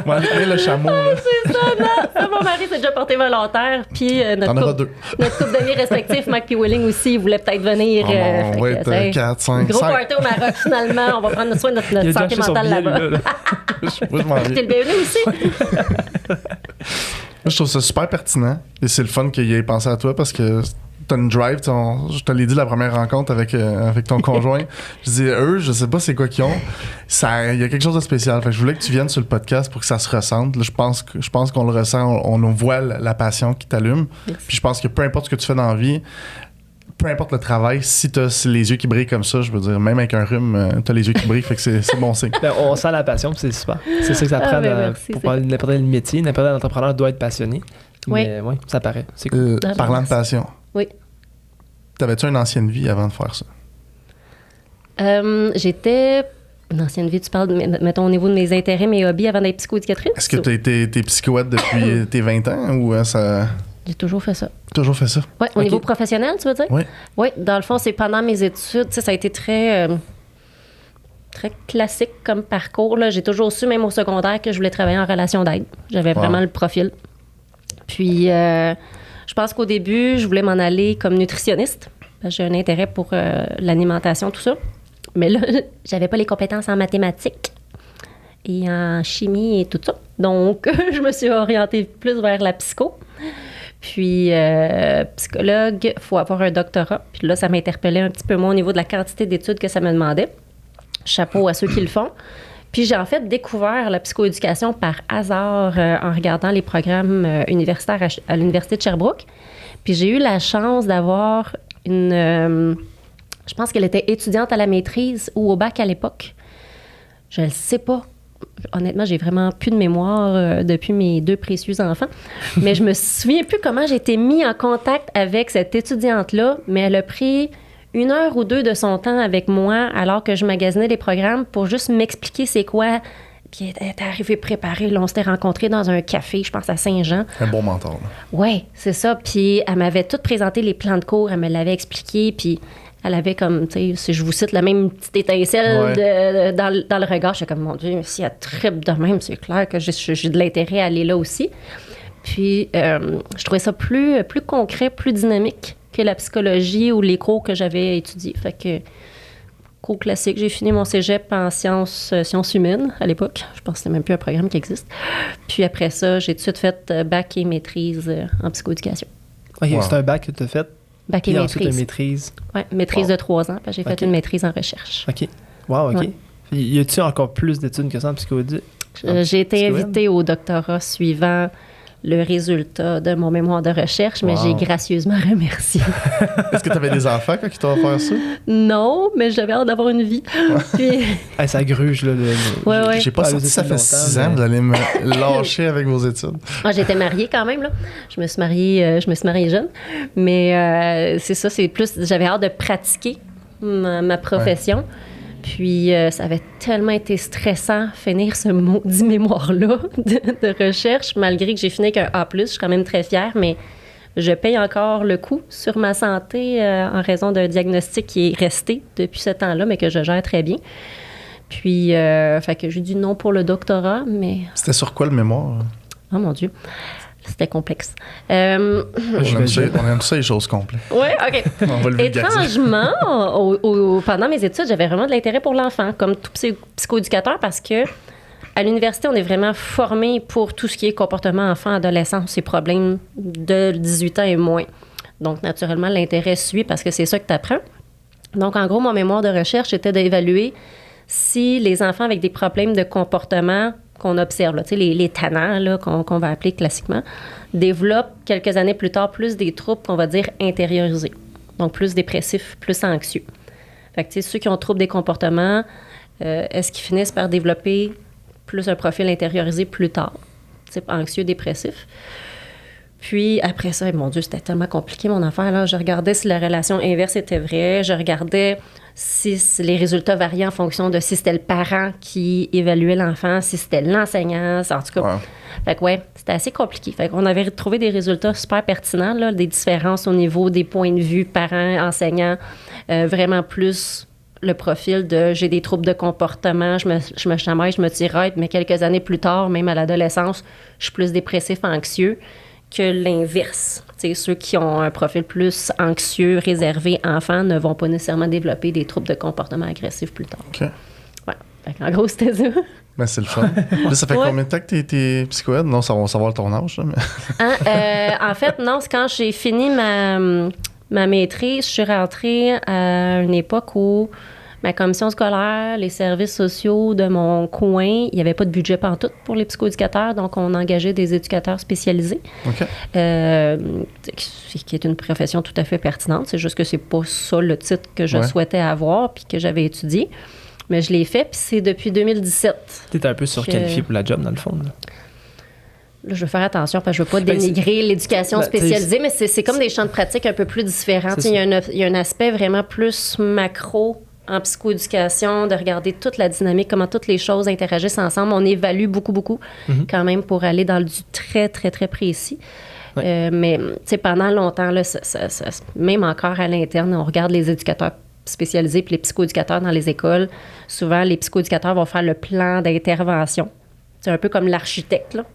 Moi, aller le chameau, là.
C'est ça, non. Mon mari s'est déjà porté volontaire. Puis
T'en auras deux.
notre couple d'amis respectifs, Mike puis Willing aussi, ils voulaient peut-être venir.
Oh,
fait
on va
que,
être
t'sais,
4, 5,
gros
5.
party au Maroc, finalement. On va prendre soin de notre
Il a déjà
santé
acheté son
mentale
billet,
là-bas.
lui, là.
Moi, je m'en
T'es
vais.
le bienvenu aussi.
Moi, je trouve ça super pertinent. Et c'est le fun qu'il y ait pensé à toi parce que t'as une drive. Je te l'ai dit la première rencontre avec ton conjoint. Je dis, eux, je sais pas c'est quoi qu'ils ont. Il y a quelque chose de spécial. Fait que je voulais que tu viennes sur le podcast pour que ça se ressente. Là, je pense qu'on le ressent. On voit la passion qui t'allume.
Merci.
Puis je pense que peu importe ce que tu fais dans la vie, peu importe le travail, si t'as les yeux qui brillent comme ça, je veux dire, même avec un rhume, t'as les yeux qui brillent, fait que c'est bon signe.
Ben, on sent la passion, puis c'est super. C'est ça que ça prend
ben merci,
pour
c'est-
parler de n'importe quel métier. N'importe quel entrepreneur doit être passionné.
Oui.
Mais oui, ça paraît. C'est cool.
Ah, ben,
Parlant de
merci.
passion,
Oui.
t'avais-tu une ancienne vie avant de faire ça?
J'étais. Une ancienne vie, tu parles, mettons, au niveau de mes intérêts, mes hobbies avant d'être psychoéducatrice?
Est-ce que t'es psychoète depuis tes 20 ans ou ça
J'ai toujours fait ça.
toujours fait ça?
Oui, au
Ok.
niveau professionnel, tu veux dire?
Oui.
Oui, dans le fond, c'est pendant mes études. Tu sais, ça a été très classique comme parcours. Là. J'ai toujours su, même au secondaire, que je voulais travailler en relation d'aide. J'avais
Wow.
vraiment le profil. Puis, je pense qu'au début, je voulais m'en aller comme nutritionniste. Parce que j'ai un intérêt pour l'alimentation, tout ça. Mais là, j'avais pas les compétences en mathématiques et en chimie et tout ça. Donc, je me suis orientée plus vers la psycho. Puis, psychologue, il faut avoir un doctorat. Puis là, ça m'interpellait un petit peu moins au niveau de la quantité d'études que ça me demandait. Chapeau à ceux qui le font. Puis, j'ai en fait découvert la psychoéducation par hasard en regardant les programmes universitaires à l'Université de Sherbrooke. Puis, j'ai eu la chance d'avoir je pense qu'elle était étudiante à la maîtrise ou au bac à l'époque. Je ne le sais pas. Honnêtement, j'ai vraiment plus de mémoire depuis mes 2 précieux enfants. Mais je me souviens plus comment j'ai été mis en contact avec cette étudiante-là, mais elle a pris 1 heure ou 2 de son temps avec moi alors que je magasinais les programmes pour juste m'expliquer c'est quoi. Puis elle était arrivée préparée. Là, on s'était rencontrés dans un café, je pense à Saint-Jean.
Un bon mentor.
Oui, c'est ça. Puis elle m'avait tout présenté les plans de cours, elle me l'avait expliqué, puis elle avait comme, tu sais, si je vous cite, la même petite étincelle dans le regard. J'étais comme, mon Dieu, si elle tripe de même, c'est clair que j'ai de l'intérêt à aller là aussi. Puis je trouvais ça plus concret, plus dynamique que la psychologie ou les cours que j'avais étudiés. Fait que, cours classique, j'ai fini mon cégep en sciences humaines à l'époque. Je pense que c'était même plus un programme qui existe. Puis après ça, j'ai tout de suite fait bac et maîtrise en psychoéducation.
OK, c'est un bac que tu as fait?
Bac et
maîtrise.
maîtrise.
Une maîtrise.
Oui, maîtrise de 3 ans. Puis j'ai fait une maîtrise en recherche.
OK. Wow, OK.
Ouais.
Y a-tu encore plus d'études que ça en psychoéducation?
J'ai été invitée au doctorat suivant le résultat de mon mémoire de recherche, mais j'ai gracieusement remercié.
Est-ce que tu avais des enfants quand ils t'ont offert ça?
Non, mais j'avais hâte d'avoir une vie. Puis...
ça gruge, là.
Ouais.
J'ai pas senti ça fait 6 ans, vous allez me lâcher avec vos études.
J'étais mariée quand même, là. Je me suis mariée jeune. Mais c'est ça, c'est plus... J'avais hâte de pratiquer ma profession. Ouais. Puis, ça avait tellement été stressant finir ce maudit mémoire-là de recherche, malgré que j'ai fini avec un A+. Je suis quand même très fière, mais je paye encore le coût sur ma santé en raison d'un diagnostic qui est resté depuis ce temps-là, mais que je gère très bien. Puis, fait que j'ai dit non pour le doctorat, mais...
C'était sur quoi le mémoire?
Oh mon Dieu! C'était complexe.
On aime ça, les choses complexes.
Oui, OK.
On va le vulgariser.
Étrangement, pendant mes études, j'avais vraiment de l'intérêt pour l'enfant, comme tout psychoéducateur, parce que à l'université, on est vraiment formé pour tout ce qui est comportement enfant, adolescence et problèmes de 18 ans et moins. Donc, naturellement, l'intérêt suit parce que c'est ça que tu apprends. Donc, en gros, mon mémoire de recherche était d'évaluer si les enfants avec des problèmes de comportement qu'on observe, là, les tannants là, qu'on va appeler classiquement, développent quelques années plus tard plus des troubles qu'on va dire intériorisés. Donc, plus dépressifs, plus anxieux. Fait que, ceux qui ont troubles des comportements, est-ce qu'ils finissent par développer plus un profil intériorisé plus tard, type anxieux, dépressif? Puis, après ça, mon Dieu, c'était tellement compliqué, mon affaire. Là. Je regardais si la relation inverse était vraie. Je regardais si les résultats variaient en fonction de si c'était le parent qui évaluait l'enfant, si c'était l'enseignant. En tout cas, fait que c'était assez compliqué. Fait qu'on avait trouvé des résultats super pertinents, là, des différences au niveau des points de vue parents, enseignants, vraiment plus le profil de j'ai des troubles de comportement, je me chamaille, je me tiraille, mais quelques années plus tard, même à l'adolescence, je suis plus dépressif, anxieux que l'inverse. T'sais, ceux qui ont un profil plus anxieux, réservé, enfant, ne vont pas nécessairement développer des troubles de comportement agressif plus tard.
OK.
Ouais. En gros, c'était ça.
Ben, c'est le fun. Là, ça fait combien de temps que tu étais psychoède? Non, ça va savoir ton âge. Là, mais...
en fait, non, c'est quand j'ai fini ma maîtrise, je suis rentrée à une époque où ma commission scolaire, les services sociaux de mon coin, il n'y avait pas de budget pantoute pour les psychoéducateurs, donc on engageait des éducateurs spécialisés,
qui
est une profession tout à fait pertinente. C'est juste que c'est pas ça le titre que je souhaitais avoir puis que j'avais étudié. Mais je l'ai fait, puis c'est depuis 2017.
Tu étais un peu surqualifié pour la job, dans le fond.
Là, je veux faire attention parce que je ne veux pas dénigrer l'éducation spécialisée, mais c'est comme des champs de pratique un peu plus différents. Il y a un aspect vraiment plus macro en psychoéducation, de regarder toute la dynamique, comment toutes les choses interagissent ensemble. On évalue beaucoup quand même pour aller dans du très, très, très précis. Mais pendant longtemps, là, même encore à l'interne, on regarde les éducateurs spécialisés puis les psychoéducateurs dans les écoles. Souvent, les psychoéducateurs vont faire le plan d'intervention. C'est un peu comme l'architecte, là.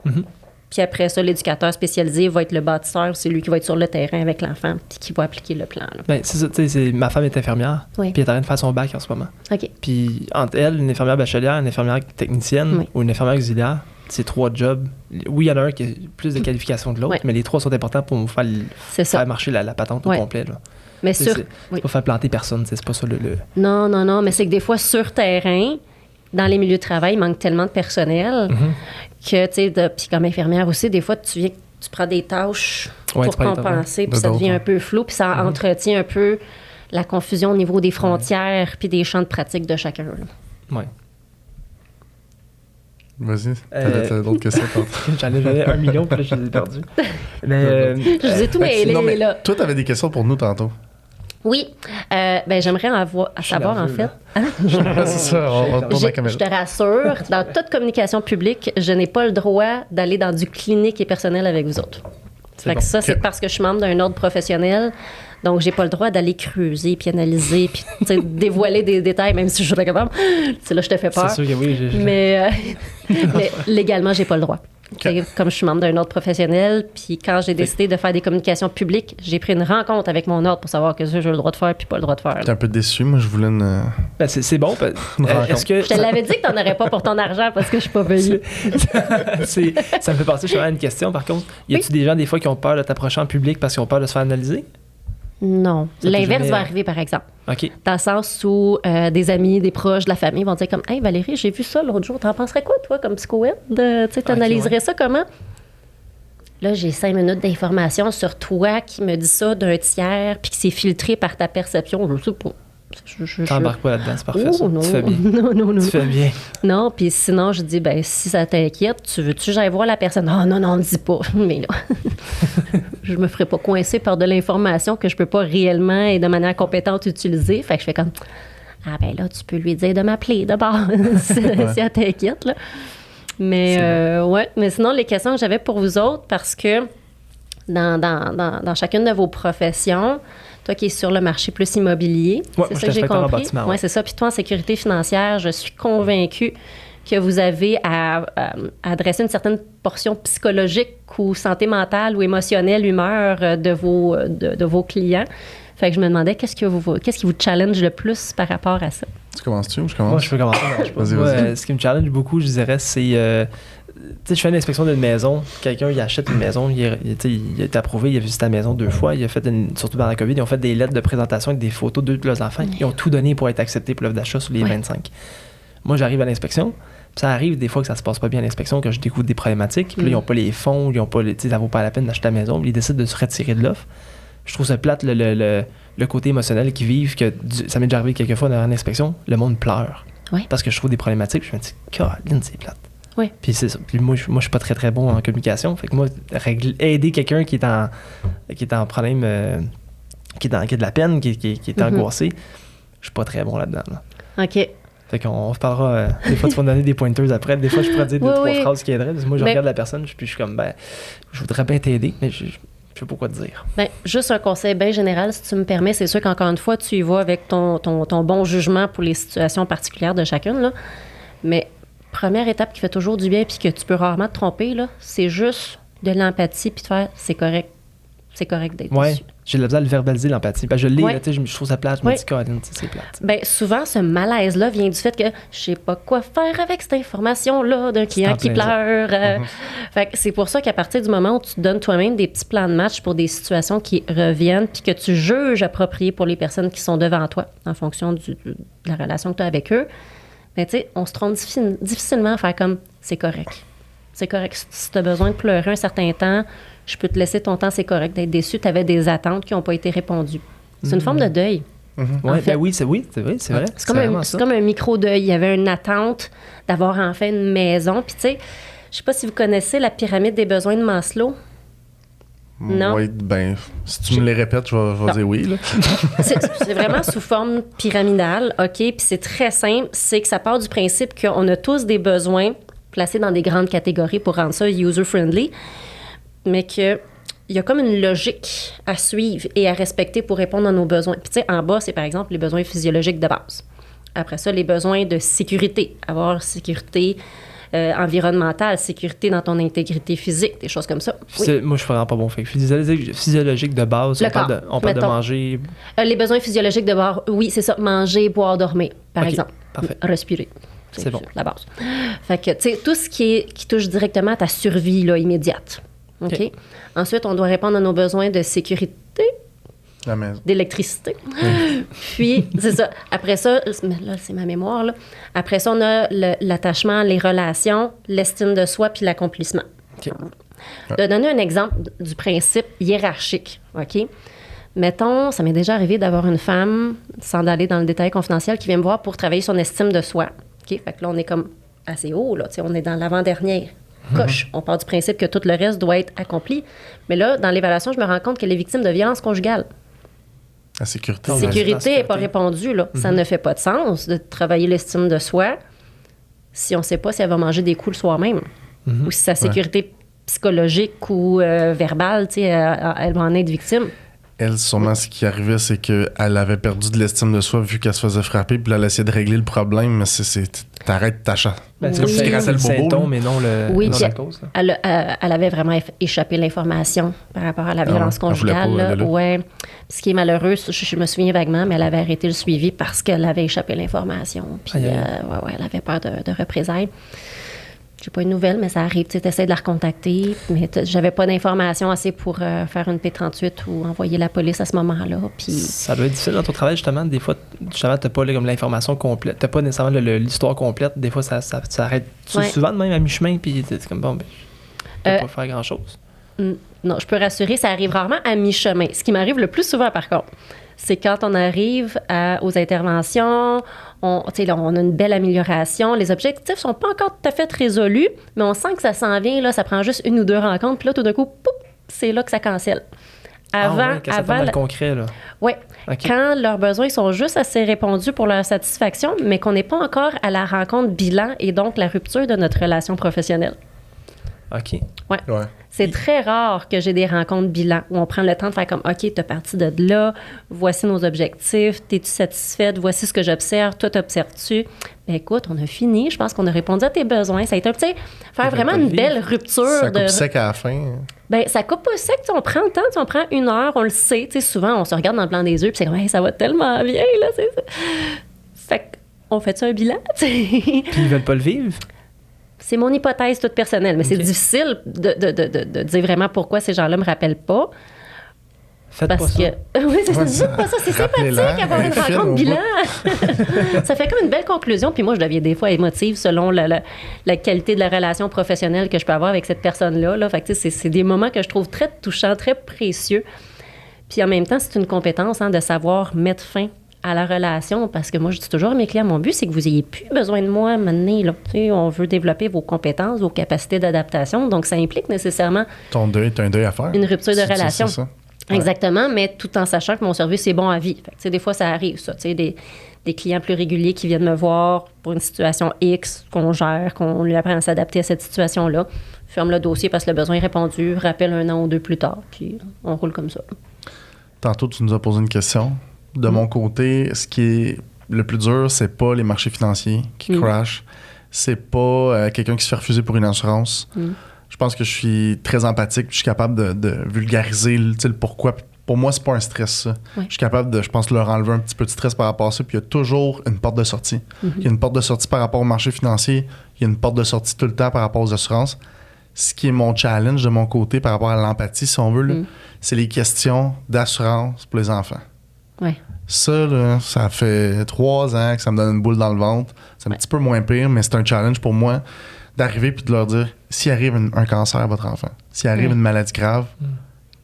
Puis après ça, l'éducateur spécialisé va être le bâtisseur. C'est lui qui va être sur le terrain avec l'enfant puis qui va appliquer le plan. Là.
Ben, c'est ça. Ma femme est infirmière.
Oui.
Puis elle est en train de faire son bac en ce moment.
OK.
Puis entre elle, une infirmière bachelière, une infirmière technicienne ou une infirmière auxiliaire, c'est 3 jobs. Oui, il y en a un qui a plus de qualifications que l'autre, mais les 3 sont importants pour faire marcher la patente au complet. Là.
Mais
c'est pas faire planter personne. C'est pas ça le...
Non. Mais c'est que des fois, sur terrain, dans les milieux de travail, il manque tellement de personnel que, tu sais, puis comme infirmière aussi, des fois, tu tu prends des tâches
Ouais,
pour compenser, puis ça devient un peu flou, puis ça entretient un peu la confusion au niveau des frontières puis des champs de pratique de chacun.
Oui.
Vas-y, t'as d'autres questions?
J'en ai 1 million, puis là, je les ai perdus. Mais,
je vous ai tout mêlé, là.
Toi, t'avais des questions pour nous tantôt.
Oui. J'aimerais savoir, en fait.
C'est ça, on tourne la caméra.
Je te rassure, dans toute communication publique, je n'ai pas le droit d'aller dans du clinique et personnel avec vous autres. C'est parce que je suis membre d'un ordre professionnel. Donc, j'ai pas le droit d'aller creuser, puis analyser, puis dévoiler des détails, même si je serais capable. Là, je te fais peur.
C'est sûr que oui.
Mais légalement, j'ai pas le droit. Comme je suis membre d'un ordre professionnel, puis quand j'ai décidé de faire des communications publiques, j'ai pris une rencontre avec mon ordre pour savoir que j'ai le droit de faire puis pas le droit de faire.
T'es un peu déçu, moi je voulais une...
Ben, c'est bon. Est-ce que
je te l'avais dit que t'en aurais pas pour ton argent parce que je suis pas payée.
Ça me fait penser justement à une question par contre. Y a-tu des gens des fois qui ont peur de t'approcher en public parce qu'ils ont peur de se faire analyser?
Non. L'inverse va arriver, par exemple.
OK.
Dans le sens où des amis, des proches de la famille vont dire comme « Hey Valérie, j'ai vu ça l'autre jour. T'en penserais quoi, toi, comme psychoède? T'analyserais ça comment? » Là, j'ai 5 minutes d'informations sur toi qui me dit ça d'un tiers puis qui s'est filtré par ta perception. Je sais pas.
T'embarques pas là-dedans, c'est parfait.
Oh, non.
Tu fais bien.
Non.
Tu fais bien.
Non, puis sinon, je dis, ben si ça t'inquiète, veux-tu que j'aille voir la personne? Ah, non, on me dit pas. Mais là, je me ferai pas coincer par de l'information que je peux pas réellement et de manière compétente utiliser. Fait que je fais comme, ah ben là, tu peux lui dire de m'appeler d'abord, si elle t'inquiète, là. Mais ouais, mais sinon, les questions que j'avais pour vous autres, parce que dans chacune de vos professions, toi qui es sur le marché plus immobilier, c'est ça que j'ai compris. Oui, c'est ça. Puis toi, en sécurité financière, je suis convaincue que vous avez à adresser une certaine portion psychologique ou santé mentale ou émotionnelle, humeur de vos clients. Fait que je me demandais qu'est-ce qui vous challenge le plus par rapport à ça?
Tu commences-tu ou je commence?
Moi, je peux commencer. Vas-y. Ce qui me challenge beaucoup, je dirais, c'est... tu sais, je fais une inspection d'une maison. Quelqu'un, il achète une maison. Il a été approuvé. Il a visité la maison 2 fois. Il a fait, surtout dans la COVID, ils ont fait des lettres de présentation avec des photos de leurs enfants. Ils ont tout donné pour être acceptés pour l'offre d'achat sur les 25. Moi, j'arrive à l'inspection. Ça arrive des fois que ça se passe pas bien à l'inspection, que je découvre des problématiques. Puis là, ils n'ont pas les fonds. Ils ont pas ça vaut pas la peine d'acheter la maison. Ils décident de se retirer de l'offre. Je trouve ça plate, le côté émotionnel qu'ils vivent. Ça m'est déjà arrivé quelques fois dans une inspection. Le monde pleure.
Oui.
Parce que je trouve des problématiques. Puis je me dis, Caroline, c'est plate.
Oui.
Puis c'est ça. Puis moi, je suis pas très très bon en communication. Fait que moi, aider quelqu'un qui est en problème, qui a de la peine, qui est angoissé, je suis pas très bon là-dedans. Là.
OK.
Fait qu'on se parlera. Des fois, tu vas me donner des pointers après. Des fois, je pourrais dire 2-3 phrases qui aideraient. Moi, je regarde la personne, puis je suis comme, je voudrais bien t'aider, mais je sais pas quoi te dire. Bien,
juste un conseil bien général, si tu me permets. C'est sûr qu'encore une fois, tu y vas avec ton bon jugement pour les situations particulières de chacune, là. Mais première étape qui fait toujours du bien puis que tu peux rarement te tromper, là, c'est juste de l'empathie puis de faire c'est correct. C'est correct d'être dessus.
J'ai besoin de le verbaliser, l'empathie. Je l'ai, là, je trouve ça plate, je me dis, Caroline, c'est plate.
Bien, souvent, ce malaise-là vient du fait que je sais pas quoi faire avec cette information-là d'un client qui pleure. Fait que c'est pour ça qu'à partir du moment où tu te donnes toi-même des petits plans de match pour des situations qui reviennent puis que tu juges approprié pour les personnes qui sont devant toi en fonction de la relation que tu as avec eux, bien, tu sais, on se trompe difficilement à faire comme c'est correct. C'est correct. Si tu as besoin de pleurer un certain temps, je peux te laisser ton temps, c'est correct d'être déçu. Tu avais des attentes qui n'ont pas été répondues. C'est une forme de deuil.
Ouais, ben oui, c'est vrai.
C'est comme un micro-deuil. Il y avait une attente d'avoir enfin une maison. Puis, tu sais, je sais pas si vous connaissez la pyramide des besoins de Maslow. Non.
Oui, ben, si tu me les répètes, je vais dire oui. Là.
C'est vraiment sous forme pyramidale, OK? Puis c'est très simple. C'est que ça part du principe qu'on a tous des besoins placés dans des grandes catégories pour rendre ça user-friendly, mais qu'il y a comme une logique à suivre et à respecter pour répondre à nos besoins. Puis tu sais, en bas, c'est par exemple les besoins physiologiques de base. Après ça, les besoins de sécurité. Avoir sécurité environnementale, sécurité dans ton intégrité physique, des choses comme ça. Oui.
Moi, je suis vraiment pas bon. Fait que physiologique de base, on parle de manger.
Les besoins physiologiques de base, oui, c'est ça. Manger, boire, dormir, par exemple.
Parfait.
Respirer.
C'est bon.
La base. Fait que, tu sais, tout ce qui touche directement à ta survie là, immédiate. OK? Ensuite, on doit répondre à nos besoins de sécurité, d'électricité. Puis, c'est ça. Après ça, là, c'est ma mémoire, là. Après ça, on a l'attachement, les relations, l'estime de soi puis l'accomplissement. De donner un exemple du principe hiérarchique, OK? Mettons, ça m'est déjà arrivé d'avoir une femme, sans aller dans le détail confidentiel, qui vient me voir pour travailler son estime de soi. OK? Fait que là, on est comme assez haut, là. On est dans l'avant-dernière coche. On part du principe que tout le reste doit être accompli. Mais là, dans l'évaluation, je me rends compte qu'elle est victime de violence conjugale.
La sécurité.
La sécurité n'est pas répondue, là. Ça ne fait pas de sens de travailler l'estime de soi si on ne sait pas si elle va manger des coups le soir même. Ou si sa sécurité psychologique ou verbale, elle va en être victime.
Elle, sûrement, ce qui arrivait, c'est qu'elle avait perdu de l'estime de soi vu qu'elle se faisait frapper, puis là, elle essayait de régler le problème, mais t'arrêtes ta chasse.
C'est comme si tu grassais le symptôme, mais non la cause.
Elle avait vraiment échappé l'information par rapport à la violence conjugale. Ouais. Ce qui est malheureux, je me souviens vaguement, mais elle avait arrêté le suivi parce qu'elle avait échappé l'information. Puis, elle avait peur de représailles. J'ai pas une nouvelle, mais ça arrive. Tu essaies de la recontacter, mais j'avais pas d'informations assez pour faire une P38 ou envoyer la police à ce moment-là. Puis...
Ça doit être difficile dans ton travail, justement. Des fois, t'as pas comme l'information complète. T'as pas nécessairement l'histoire complète. Des fois, ça arrête souvent de même à mi-chemin, puis t'es comme, bon, tu peux pas faire grand-chose.
Non, je peux rassurer, ça arrive rarement à mi-chemin. Ce qui m'arrive le plus souvent, par contre, c'est quand on arrive aux interventions, on a une belle amélioration. Les objectifs sont pas encore tout à fait résolus, mais on sent que ça s'en vient. Là, ça prend juste 1 ou 2 rencontres. Puis là, tout d'un coup, poup, c'est là que ça cancelle.
Quand ça devient le concret, là.
Oui. Okay. Quand leurs besoins sont juste assez répondus pour leur satisfaction, mais qu'on n'est pas encore à la rencontre bilan et donc la rupture de notre relation professionnelle.
OK.
Ouais. C'est très rare que j'ai des rencontres bilan où on prend le temps de faire comme, OK, t'es parti de là, voici nos objectifs, t'es-tu satisfaite, voici ce que j'observe, toi, t'observes-tu? Bien, écoute, on a fini, je pense qu'on a répondu à tes besoins. Ça a été faire vraiment une belle rupture.
Ça coupe sec à la fin.
Bien, ça coupe pas sec, on prend le temps, on prend 1 heure, on le sait. Souvent, on se regarde dans le blanc des yeux, puis c'est comme, hey, ça va tellement bien, là, c'est ça. Fait qu'on fait un bilan,
Puis ils veulent pas le vivre?
C'est mon hypothèse toute personnelle, mais c'est difficile de dire vraiment pourquoi ces gens-là me rappellent pas.
Faites pas ça.
Oui, c'est pas ça. C'est sympathique avoir une rencontre bilan. Ça fait comme une belle conclusion. Puis moi, je deviens des fois émotive selon la qualité de la relation professionnelle que je peux avoir avec cette personne-là. Là. Fait que, c'est des moments que je trouve très touchants, très précieux. Puis en même temps, c'est une compétence de savoir mettre fin à la relation, parce que moi, je dis toujours à mes clients, mon but, c'est que vous n'ayez plus besoin de moi maintenant. Là. On veut développer vos compétences, vos capacités d'adaptation, donc ça implique nécessairement...
Ton deuil, t'as un deuil à faire.
Une rupture de relation.
C'est ça.
Exactement, mais tout en sachant que mon service est bon à vie. Fait que, des fois, ça arrive, ça. Des clients plus réguliers qui viennent me voir pour une situation X qu'on gère, qu'on lui apprend à s'adapter à cette situation-là. Ferme le dossier parce que le besoin est répondu, rappelle 1 an ou 2 plus tard, puis on roule comme ça.
Tantôt, tu nous as posé une question. De mon côté, ce qui est le plus dur, c'est pas les marchés financiers qui crashent. C'est pas quelqu'un qui se fait refuser pour une assurance. Je pense que je suis très empathique. Je suis capable de vulgariser le pourquoi. Pour moi, c'est pas un stress, ça. Je suis capable de, je pense, leur enlever un petit peu de stress par rapport à ça. Puis il y a toujours une porte de sortie. Il y a une porte de sortie par rapport au marché financier. Il y a une porte de sortie tout le temps par rapport aux assurances. Ce qui est mon challenge de mon côté par rapport à l'empathie, si on veut, là, c'est les questions d'assurance pour les enfants.
Ouais.
Ça, là, ça fait 3 ans que ça me donne une boule dans le ventre. C'est un petit peu moins pire, mais c'est un challenge pour moi d'arriver puis de leur dire, s'il arrive un cancer à votre enfant, s'il arrive une maladie grave,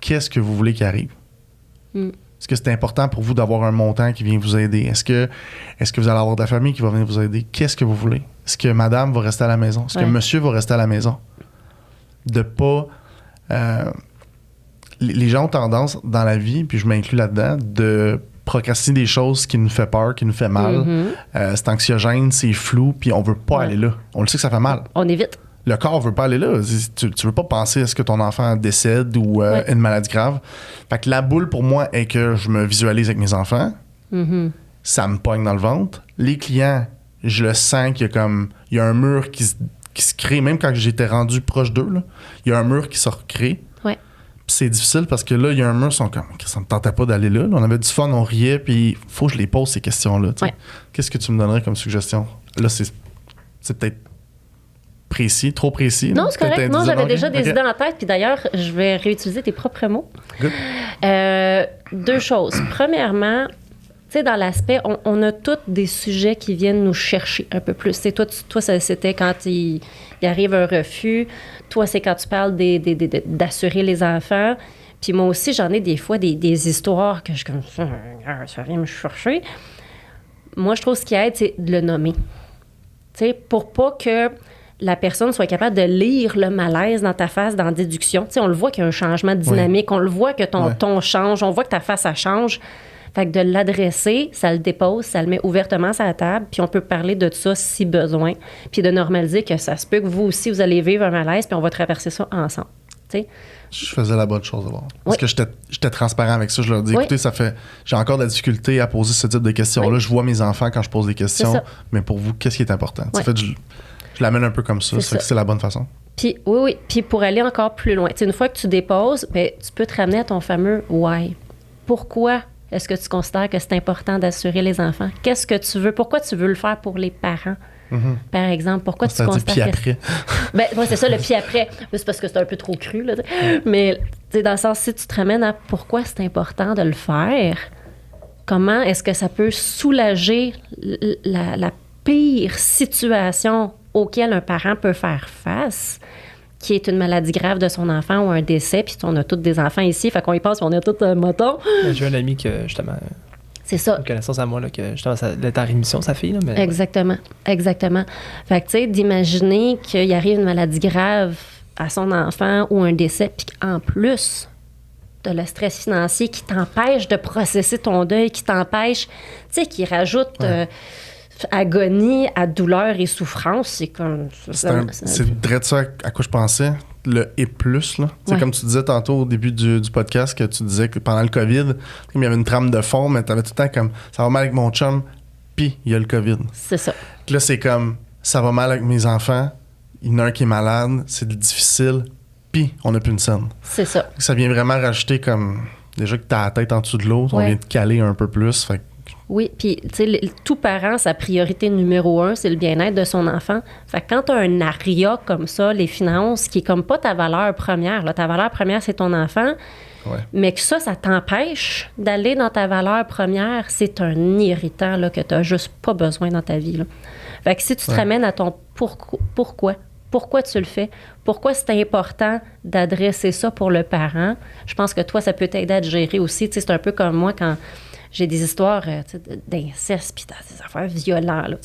qu'est-ce que vous voulez qu'il arrive? Est-ce que c'est important pour vous d'avoir un montant qui vient vous aider? Est-ce que vous allez avoir de la famille qui va venir vous aider? Qu'est-ce que vous voulez? Est-ce que madame va rester à la maison? Est-ce que monsieur va rester à la maison? De pas... les gens ont tendance dans la vie, puis je m'inclus là-dedans, de procrastiner des choses qui nous fait peur, qui nous fait mal. C'est anxiogène, c'est flou, puis on veut pas aller là. On le sait que ça fait mal.
On évite.
Le corps veut pas aller là. Tu veux pas penser à ce que ton enfant décède ou une maladie grave. Fait que la boule pour moi est que je me visualise avec mes enfants. Ça me pogne dans le ventre. Les clients, je le sens qu'il y a un mur qui se crée, même quand j'étais rendu proche d'eux, là, il y a un mur qui se recrée. Puis c'est difficile parce que là, il y a un mur, ils sont comme, ça me tentait pas d'aller là. On avait du fun, on riait, puis faut que je les pose ces questions-là. Qu'est-ce que tu me donnerais comme suggestion? Là, c'est peut-être précis, trop précis.
Non, c'est correct. Non, j'avais déjà des idées en tête, puis d'ailleurs, je vais réutiliser tes propres mots. 2 choses. Premièrement, sais, dans l'aspect, on a tous des sujets qui viennent nous chercher un peu plus. Toi, c'était quand il arrive un refus. Toi, c'est quand tu parles d'assurer les enfants. Puis moi aussi, j'en ai des fois des histoires que je comme ça vient me chercher. Moi, je trouve ce qui aide, c'est de le nommer. Tu sais, pour pas que la personne soit capable de lire le malaise dans ta face, dans la déduction. Tu sais, on le voit qu'il y a un changement de dynamique. On le voit que ton ton change. On voit que ta face, ça change. Fait que de l'adresser, ça le dépose, ça le met ouvertement sur la table, puis on peut parler de ça si besoin, puis de normaliser que ça se peut que vous aussi, vous allez vivre un malaise, puis on va traverser ça ensemble. T'sais?
Je faisais la bonne chose d'abord. Parce que j'étais transparent avec ça. Je leur dis, écoutez, j'ai encore de la difficulté à poser ce type de questions-là. Je vois mes enfants quand je pose des questions, mais pour vous, qu'est-ce qui est important? En fait, je l'amène un peu comme ça. C'est que c'est la bonne façon.
Puis, oui. Puis pour aller encore plus loin, une fois que tu déposes, ben, tu peux te ramener à ton fameux « why ». Pourquoi est-ce que tu considères que c'est important d'assurer les enfants? Qu'est-ce que tu veux? Pourquoi tu veux le faire pour les parents? Par exemple, pourquoi tu considères que...
après.
Ben, c'est ça, le pied après. C'est parce que c'est un peu trop cru, là. Mais, dans le sens, si tu te ramènes à pourquoi c'est important de le faire, comment est-ce que ça peut soulager la pire situation auquel un parent peut faire face, qui est une maladie grave de son enfant ou un décès, puis on a tous des enfants ici, fait qu'on y pense, on a tous un moton.
J'ai un ami que, justement...
C'est ça.
Une connaissance à moi, là, que justement, elle est en rémission, sa fille. Là, mais...
Exactement. Fait que, tu sais, d'imaginer qu'il arrive une maladie grave à son enfant ou un décès, puis qu'en plus de le stress financier qui t'empêche de processer ton deuil, qui t'empêche, tu sais, qui rajoute agonie à douleur et souffrance, c'est comme...
C'est direct ça à quoi je pensais. Le « et plus », là. Comme tu disais tantôt au début du podcast, que tu disais que pendant le COVID, il y avait une trame de fond, mais tu avais tout le temps comme « ça va mal avec mon chum, puis il y a le COVID ».
C'est ça.
Là, c'est comme « ça va mal avec mes enfants, il y en a un qui est malade, c'est difficile, puis on n'a plus une scène ». C'est ça. Ça vient vraiment rajouter comme... Déjà que tu as la tête en dessous de l'autre, on vient te caler un peu plus, fait.
Oui, puis, tu sais, tout parent, sa priorité numéro 1, c'est le bien-être de son enfant. Fait que quand tu as un aria comme ça, les finances, qui est comme pas ta valeur première, là, ta valeur première, c'est ton enfant, mais que ça t'empêche d'aller dans ta valeur première, c'est un irritant là, que tu n'as juste pas besoin dans ta vie. Là. Fait que si tu te ramènes à ton pourquoi tu le fais, pourquoi c'est important d'adresser ça pour le parent, je pense que toi, ça peut t'aider à te gérer aussi. Tu sais, c'est un peu comme moi quand... J'ai des histoires d'inceste, puis des affaires violentes. Là,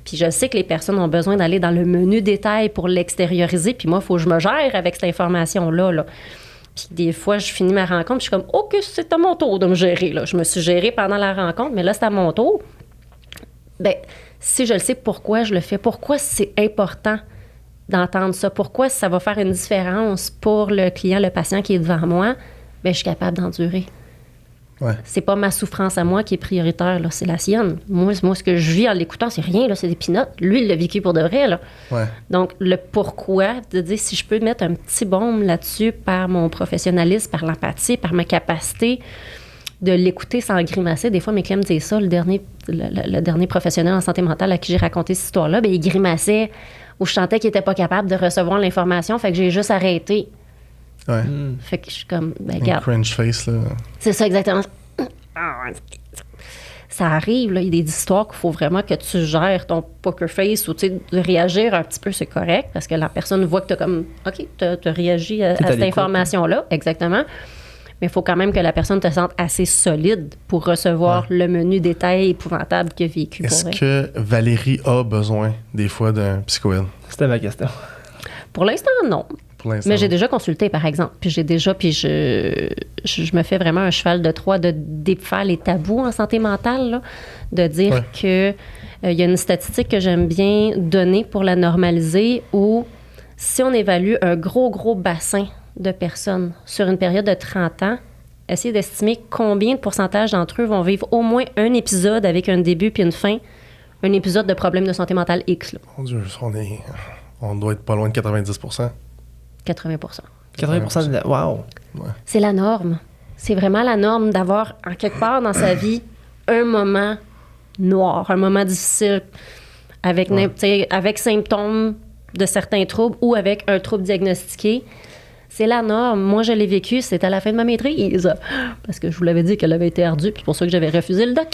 puis je sais que les personnes ont besoin d'aller dans le menu détail pour l'extérioriser. Puis moi, il faut que je me gère avec cette information-là. Là. Puis des fois, je finis ma rencontre, puis je suis comme, OK, c'est à mon tour de me gérer. Là. Je me suis gérée pendant la rencontre, mais là, c'est à mon tour. Bien, si je le sais, pourquoi je le fais, pourquoi c'est important d'entendre ça, pourquoi ça va faire une différence pour le client, le patient qui est devant moi, bien, je suis capable d'endurer. C'est pas ma souffrance à moi qui est prioritaire, là, c'est la sienne. Moi, ce que je vis en l'écoutant, c'est rien, là, c'est des pinottes. Lui, il l'a vécu pour de vrai. Là. Donc, le pourquoi, de dire si je peux mettre un petit baume là-dessus par mon professionnalisme, par l'empathie, par ma capacité de l'écouter sans grimacer. Des fois, mes clients me disent ça. Le dernier professionnel en santé mentale à qui j'ai raconté cette histoire-là, bien, il grimaçait ou je sentais qu'il était pas capable de recevoir l'information, fait que j'ai juste arrêté. Fait que je suis comme, ben, regarde.
Cringe face, là.
C'est ça, exactement. Ça arrive, là. Il y a des histoires qu'il faut vraiment que tu gères ton poker face ou, tu sais, de réagir un petit peu, c'est correct, parce que la personne voit que t'as comme, OK, t'as réagi à cette information-là. Exactement. Mais il faut quand même que la personne te sente assez solide pour recevoir le menu détail épouvantable qu'il a vécu.
Est-ce que Valérie a besoin, des fois, d'un psychoïde?
C'était ma question.
Pour l'instant, non. Mais j'ai déjà consulté, par exemple. Puis je me fais vraiment un cheval de Troie de défaire les tabous en santé mentale, là, de dire que il y a une statistique que j'aime bien donner pour la normaliser où si on évalue un gros bassin de personnes sur une période de 30 ans, essayer d'estimer combien de pourcentage d'entre eux vont vivre au moins un épisode avec un début puis une fin, un épisode de problème de santé mentale X. Là.
Mon Dieu, on doit être pas loin de 90%.
80%.
80% de... Wow!
C'est la norme. C'est vraiment la norme d'avoir, en quelque part dans sa vie, un moment noir, un moment difficile avec symptômes de certains troubles ou avec un trouble diagnostiqué. c'est la norme. Moi, je l'ai vécu, c'était à la fin de ma maîtrise. Parce que je vous l'avais dit qu'elle avait été ardue, puis c'est pour ça que j'avais refusé le doc.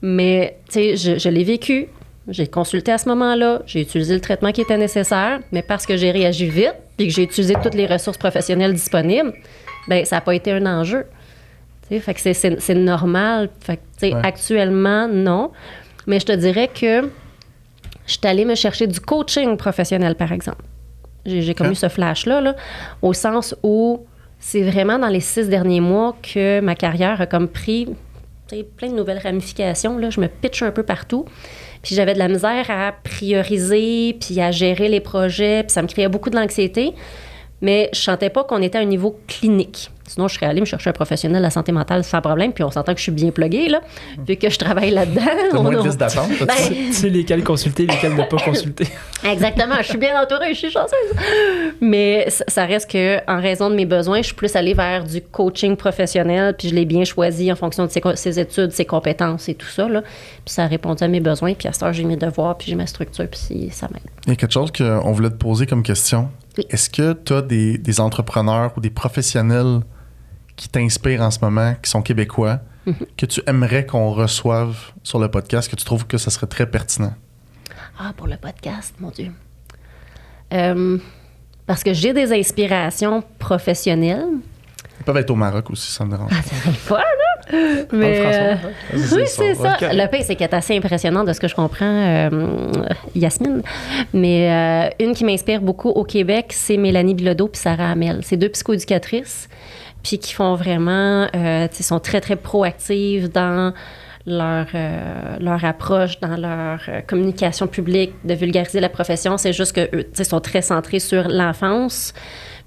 Mais, tu sais, je l'ai vécu. J'ai consulté à ce moment-là, j'ai utilisé le traitement qui était nécessaire, mais parce que j'ai réagi vite, puis que j'ai utilisé toutes les ressources professionnelles disponibles, bien, ça n'a pas été un enjeu. Tu sais, fait que c'est normal. Fait que, tu sais, actuellement, non. Mais je te dirais que je suis allée me chercher du coaching professionnel, par exemple. J'ai comme eu ce flash-là, là, au sens où c'est vraiment dans les 6 derniers mois que ma carrière a comme pris plein de nouvelles ramifications. Là. Je me pitche un peu partout. Puis j'avais de la misère à prioriser, puis à gérer les projets, puis ça me créait beaucoup de l'anxiété. Mais je sentais pas qu'on était à un niveau clinique. Sinon, je serais allée me chercher un professionnel de la santé mentale sans problème, puis on s'entend que je suis bien pluguée, là, vu que je travaille là-dedans.
T'as moins de liste d'attente.
Tu sais lesquels consulter, lesquels ne pas consulter.
Exactement, je suis bien entourée, je suis chanceuse. Mais ça reste qu'en raison de mes besoins, je suis plus allée vers du coaching professionnel, puis je l'ai bien choisi en fonction de ses études, ses compétences et tout ça, là. Puis ça a répondu à mes besoins, puis à cette heure, j'ai mes devoirs, puis j'ai ma structure, puis ça m'aide.
Il y a quelque chose qu'on voulait te poser comme question. Oui. Est-ce que tu as des entrepreneurs ou des professionnels qui t'inspirent en ce moment, qui sont québécois, que tu aimerais qu'on reçoive sur le podcast, que tu trouves que ça serait très pertinent?
Ah, pour le podcast, mon Dieu. Parce que j'ai des inspirations professionnelles.
Ils peuvent être au Maroc aussi, ça me dérange.
Ah, c'est pas, là! Mais oui, c'est ça. Okay. Le pire, c'est qu'elle est assez impressionnante de ce que je comprends, Yasmine. Mais une qui m'inspire beaucoup au Québec, c'est Mélanie Bilodeau puis Sarah Hamel. C'est 2 psychoéducatrices, puis qui font vraiment, sont très, très proactives dans leur approche, dans leur communication publique, de vulgariser la profession. C'est juste qu'eux, sont très centrés sur l'enfance.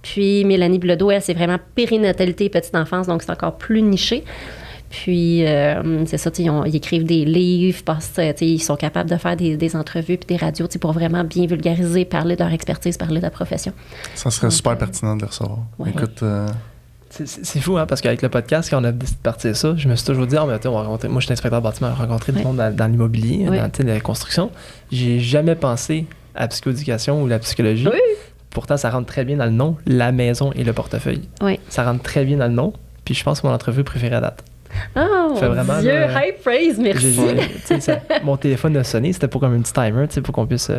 Puis Mélanie Bilodeau, elle, c'est vraiment périnatalité et petite enfance, donc c'est encore plus niché. Puis, c'est ça, ils écrivent des livres, parce que ils sont capables de faire des entrevues puis des radios pour vraiment bien vulgariser, parler de leur expertise, parler de la profession.
Ça serait super pertinent de les recevoir. Ouais. Écoute...
C'est fou, hein, parce qu'avec le podcast, quand on a décidé de partir ça, je me suis toujours dit, moi je suis inspecteur de bâtiment, rencontrer du monde dans l'immobilier, dans la construction. J'ai jamais pensé à la psychoéducation ou la psychologie. Oui. Pourtant, ça rentre très bien dans le nom, la maison et le portefeuille. Oui. Ça rentre très bien dans le nom, puis je pense que mon entrevue préférée à date.
Oh, mon Dieu, high praise, merci.
Mon téléphone a sonné, c'était pour comme un petit timer, pour qu'on puisse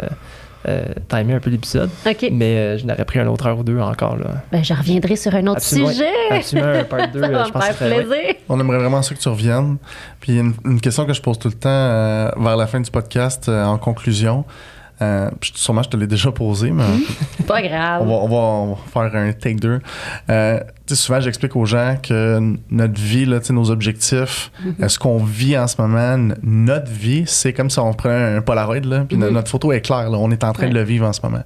timer un peu l'épisode. Okay. Mais je n'aurais pris une autre heure ou 2 encore. Là.
Ben, je reviendrai sur un autre sujet.
Absolument, un part 2, je pense que ça
plaisir. Ouais.
On aimerait vraiment ça que tu reviennes. Puis une question que je pose tout le temps vers la fin du podcast, en conclusion. Sûrement, je te l'ai déjà posé, mais...
Pas grave.
On va faire un take 2. Souvent, j'explique aux gens que notre vie, là, nos objectifs, ce qu'on vit en ce moment, notre vie, c'est comme si on prenait un Polaroid, là, puis notre photo est claire. Là, on est en train de le vivre en ce moment.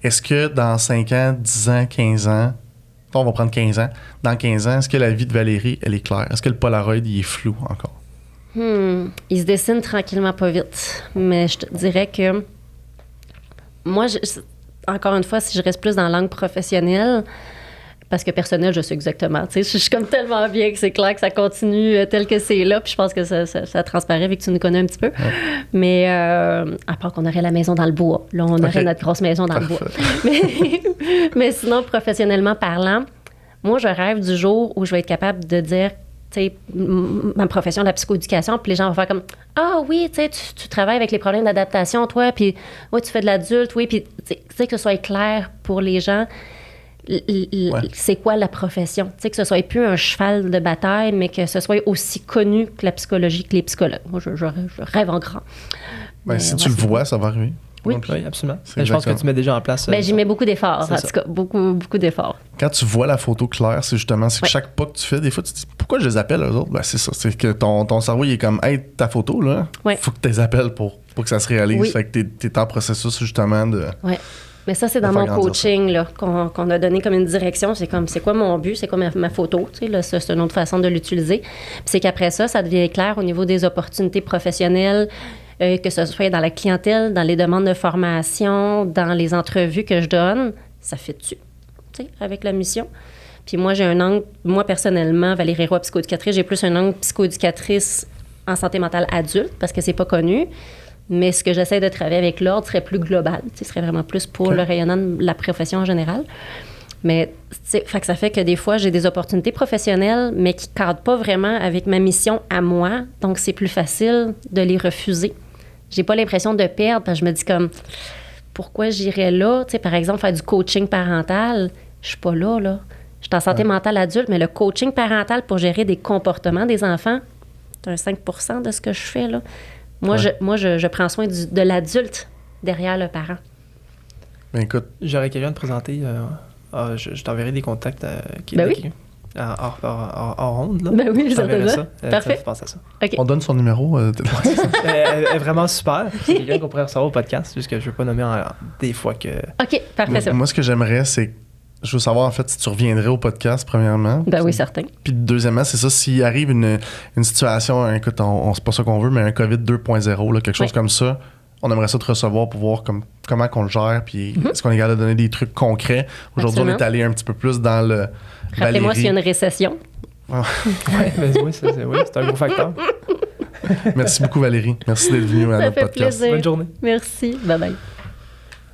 Est-ce que dans 5 ans, 10 ans, 15 ans, on va prendre 15 ans, dans 15 ans, est-ce que la vie de Valérie, elle est claire? Est-ce que le Polaroid, il est flou encore?
Il se dessine tranquillement pas vite. Mais je te dirais que moi, encore une fois, si je reste plus dans la langue professionnelle, parce que personnel, je sais exactement. Je suis comme tellement bien que c'est clair que ça continue tel que c'est là. Puis je pense que ça transparaît vu que tu nous connais un petit peu. Ouais. Mais à part qu'on aurait la maison dans le bois. Là, on aurait notre grosse maison dans le bois. Mais sinon, professionnellement parlant, moi, je rêve du jour où je vais être capable de dire, tu sais, ma profession de la psychoéducation, puis les gens vont faire comme « Ah oui, tu sais, tu travailles avec les problèmes d'adaptation, toi, puis oui, tu fais de l'adulte, oui. » Puis, tu sais, que ce soit clair pour les gens, c'est quoi la profession? Tu sais, que ce soit plus un cheval de bataille, mais que ce soit aussi connu que la psychologie, que les psychologues. Moi, je rêve en grand.
Ben, si tu le vois, ça va arriver.
Oui, absolument. Je pense que tu mets déjà en place...
j'y mets beaucoup d'efforts, en tout cas. Beaucoup, beaucoup d'efforts.
Quand tu vois la photo claire, c'est justement que chaque pas que tu fais, des fois, tu te dis « Pourquoi je les appelle, eux autres? » Ben, c'est ça. C'est que ton cerveau, il est comme « Hey, ta photo, là, faut que tu les appelles pour que ça se réalise. Oui. » Fait que t'es en processus, justement, de...
Oui. Mais ça, c'est dans mon coaching là, qu'on a donné comme une direction. C'est comme, c'est quoi mon but? C'est quoi ma photo? Tu sais, là, c'est une autre façon de l'utiliser. Puis c'est qu'après ça devient clair au niveau des opportunités professionnelles, que ce soit dans la clientèle, dans les demandes de formation, dans les entrevues que je donne. Ça fait dessus, tu sais, avec la mission. Puis moi, j'ai un angle, moi, personnellement, Valérie Roy, psychoéducatrice, j'ai plus un angle psychoéducatrice en santé mentale adulte parce que c'est pas connu. Mais ce que j'essaie de travailler avec l'ordre serait plus global. Ce serait vraiment plus pour le rayonnement de la profession en général. Mais fait que ça fait que des fois, j'ai des opportunités professionnelles, mais qui ne cadrent pas vraiment avec ma mission à moi. Donc, c'est plus facile de les refuser. J'ai pas l'impression de perdre parce que je me dis comme, pourquoi j'irais là? Tu sais, par exemple, faire du coaching parental, je suis pas là. Je suis en santé mentale adulte, mais le coaching parental pour gérer des comportements des enfants, c'est un 5% de ce que je fais, là. Moi, je prends soin de l'adulte derrière le parent.
Ben écoute,
j'aurais quelqu'un à te présenter. Je t'enverrai des contacts qui
ben oui.
hors onde, là.
Ben oui,
je t'enverrai ça.
Parfait.
Je pense à ça.
Okay.
On donne son numéro.
Elle est vraiment super. C'est quelqu'un qu'on pourrait recevoir au podcast, juste que je ne veux pas nommer des fois que...
OK, parfait.
Moi, ce que j'aimerais, c'est... Je veux savoir, en fait, si tu reviendrais au podcast, premièrement.
Ben oui, certain.
Puis deuxièmement, c'est ça, s'il arrive une situation, écoute, c'est pas ça qu'on veut, mais un COVID 2.0, là, quelque chose comme ça, on aimerait ça te recevoir pour voir comment qu'on le gère, puis est-ce qu'on est capable de donner des trucs concrets. Aujourd'hui, on est allé un petit peu plus dans le...
Rappelez-moi s'il y a une récession.
Oui, c'est un gros facteur.
Merci beaucoup, Valérie. Merci d'être venue à notre podcast.
Plaisir.
Bonne journée.
Merci. Bye-bye.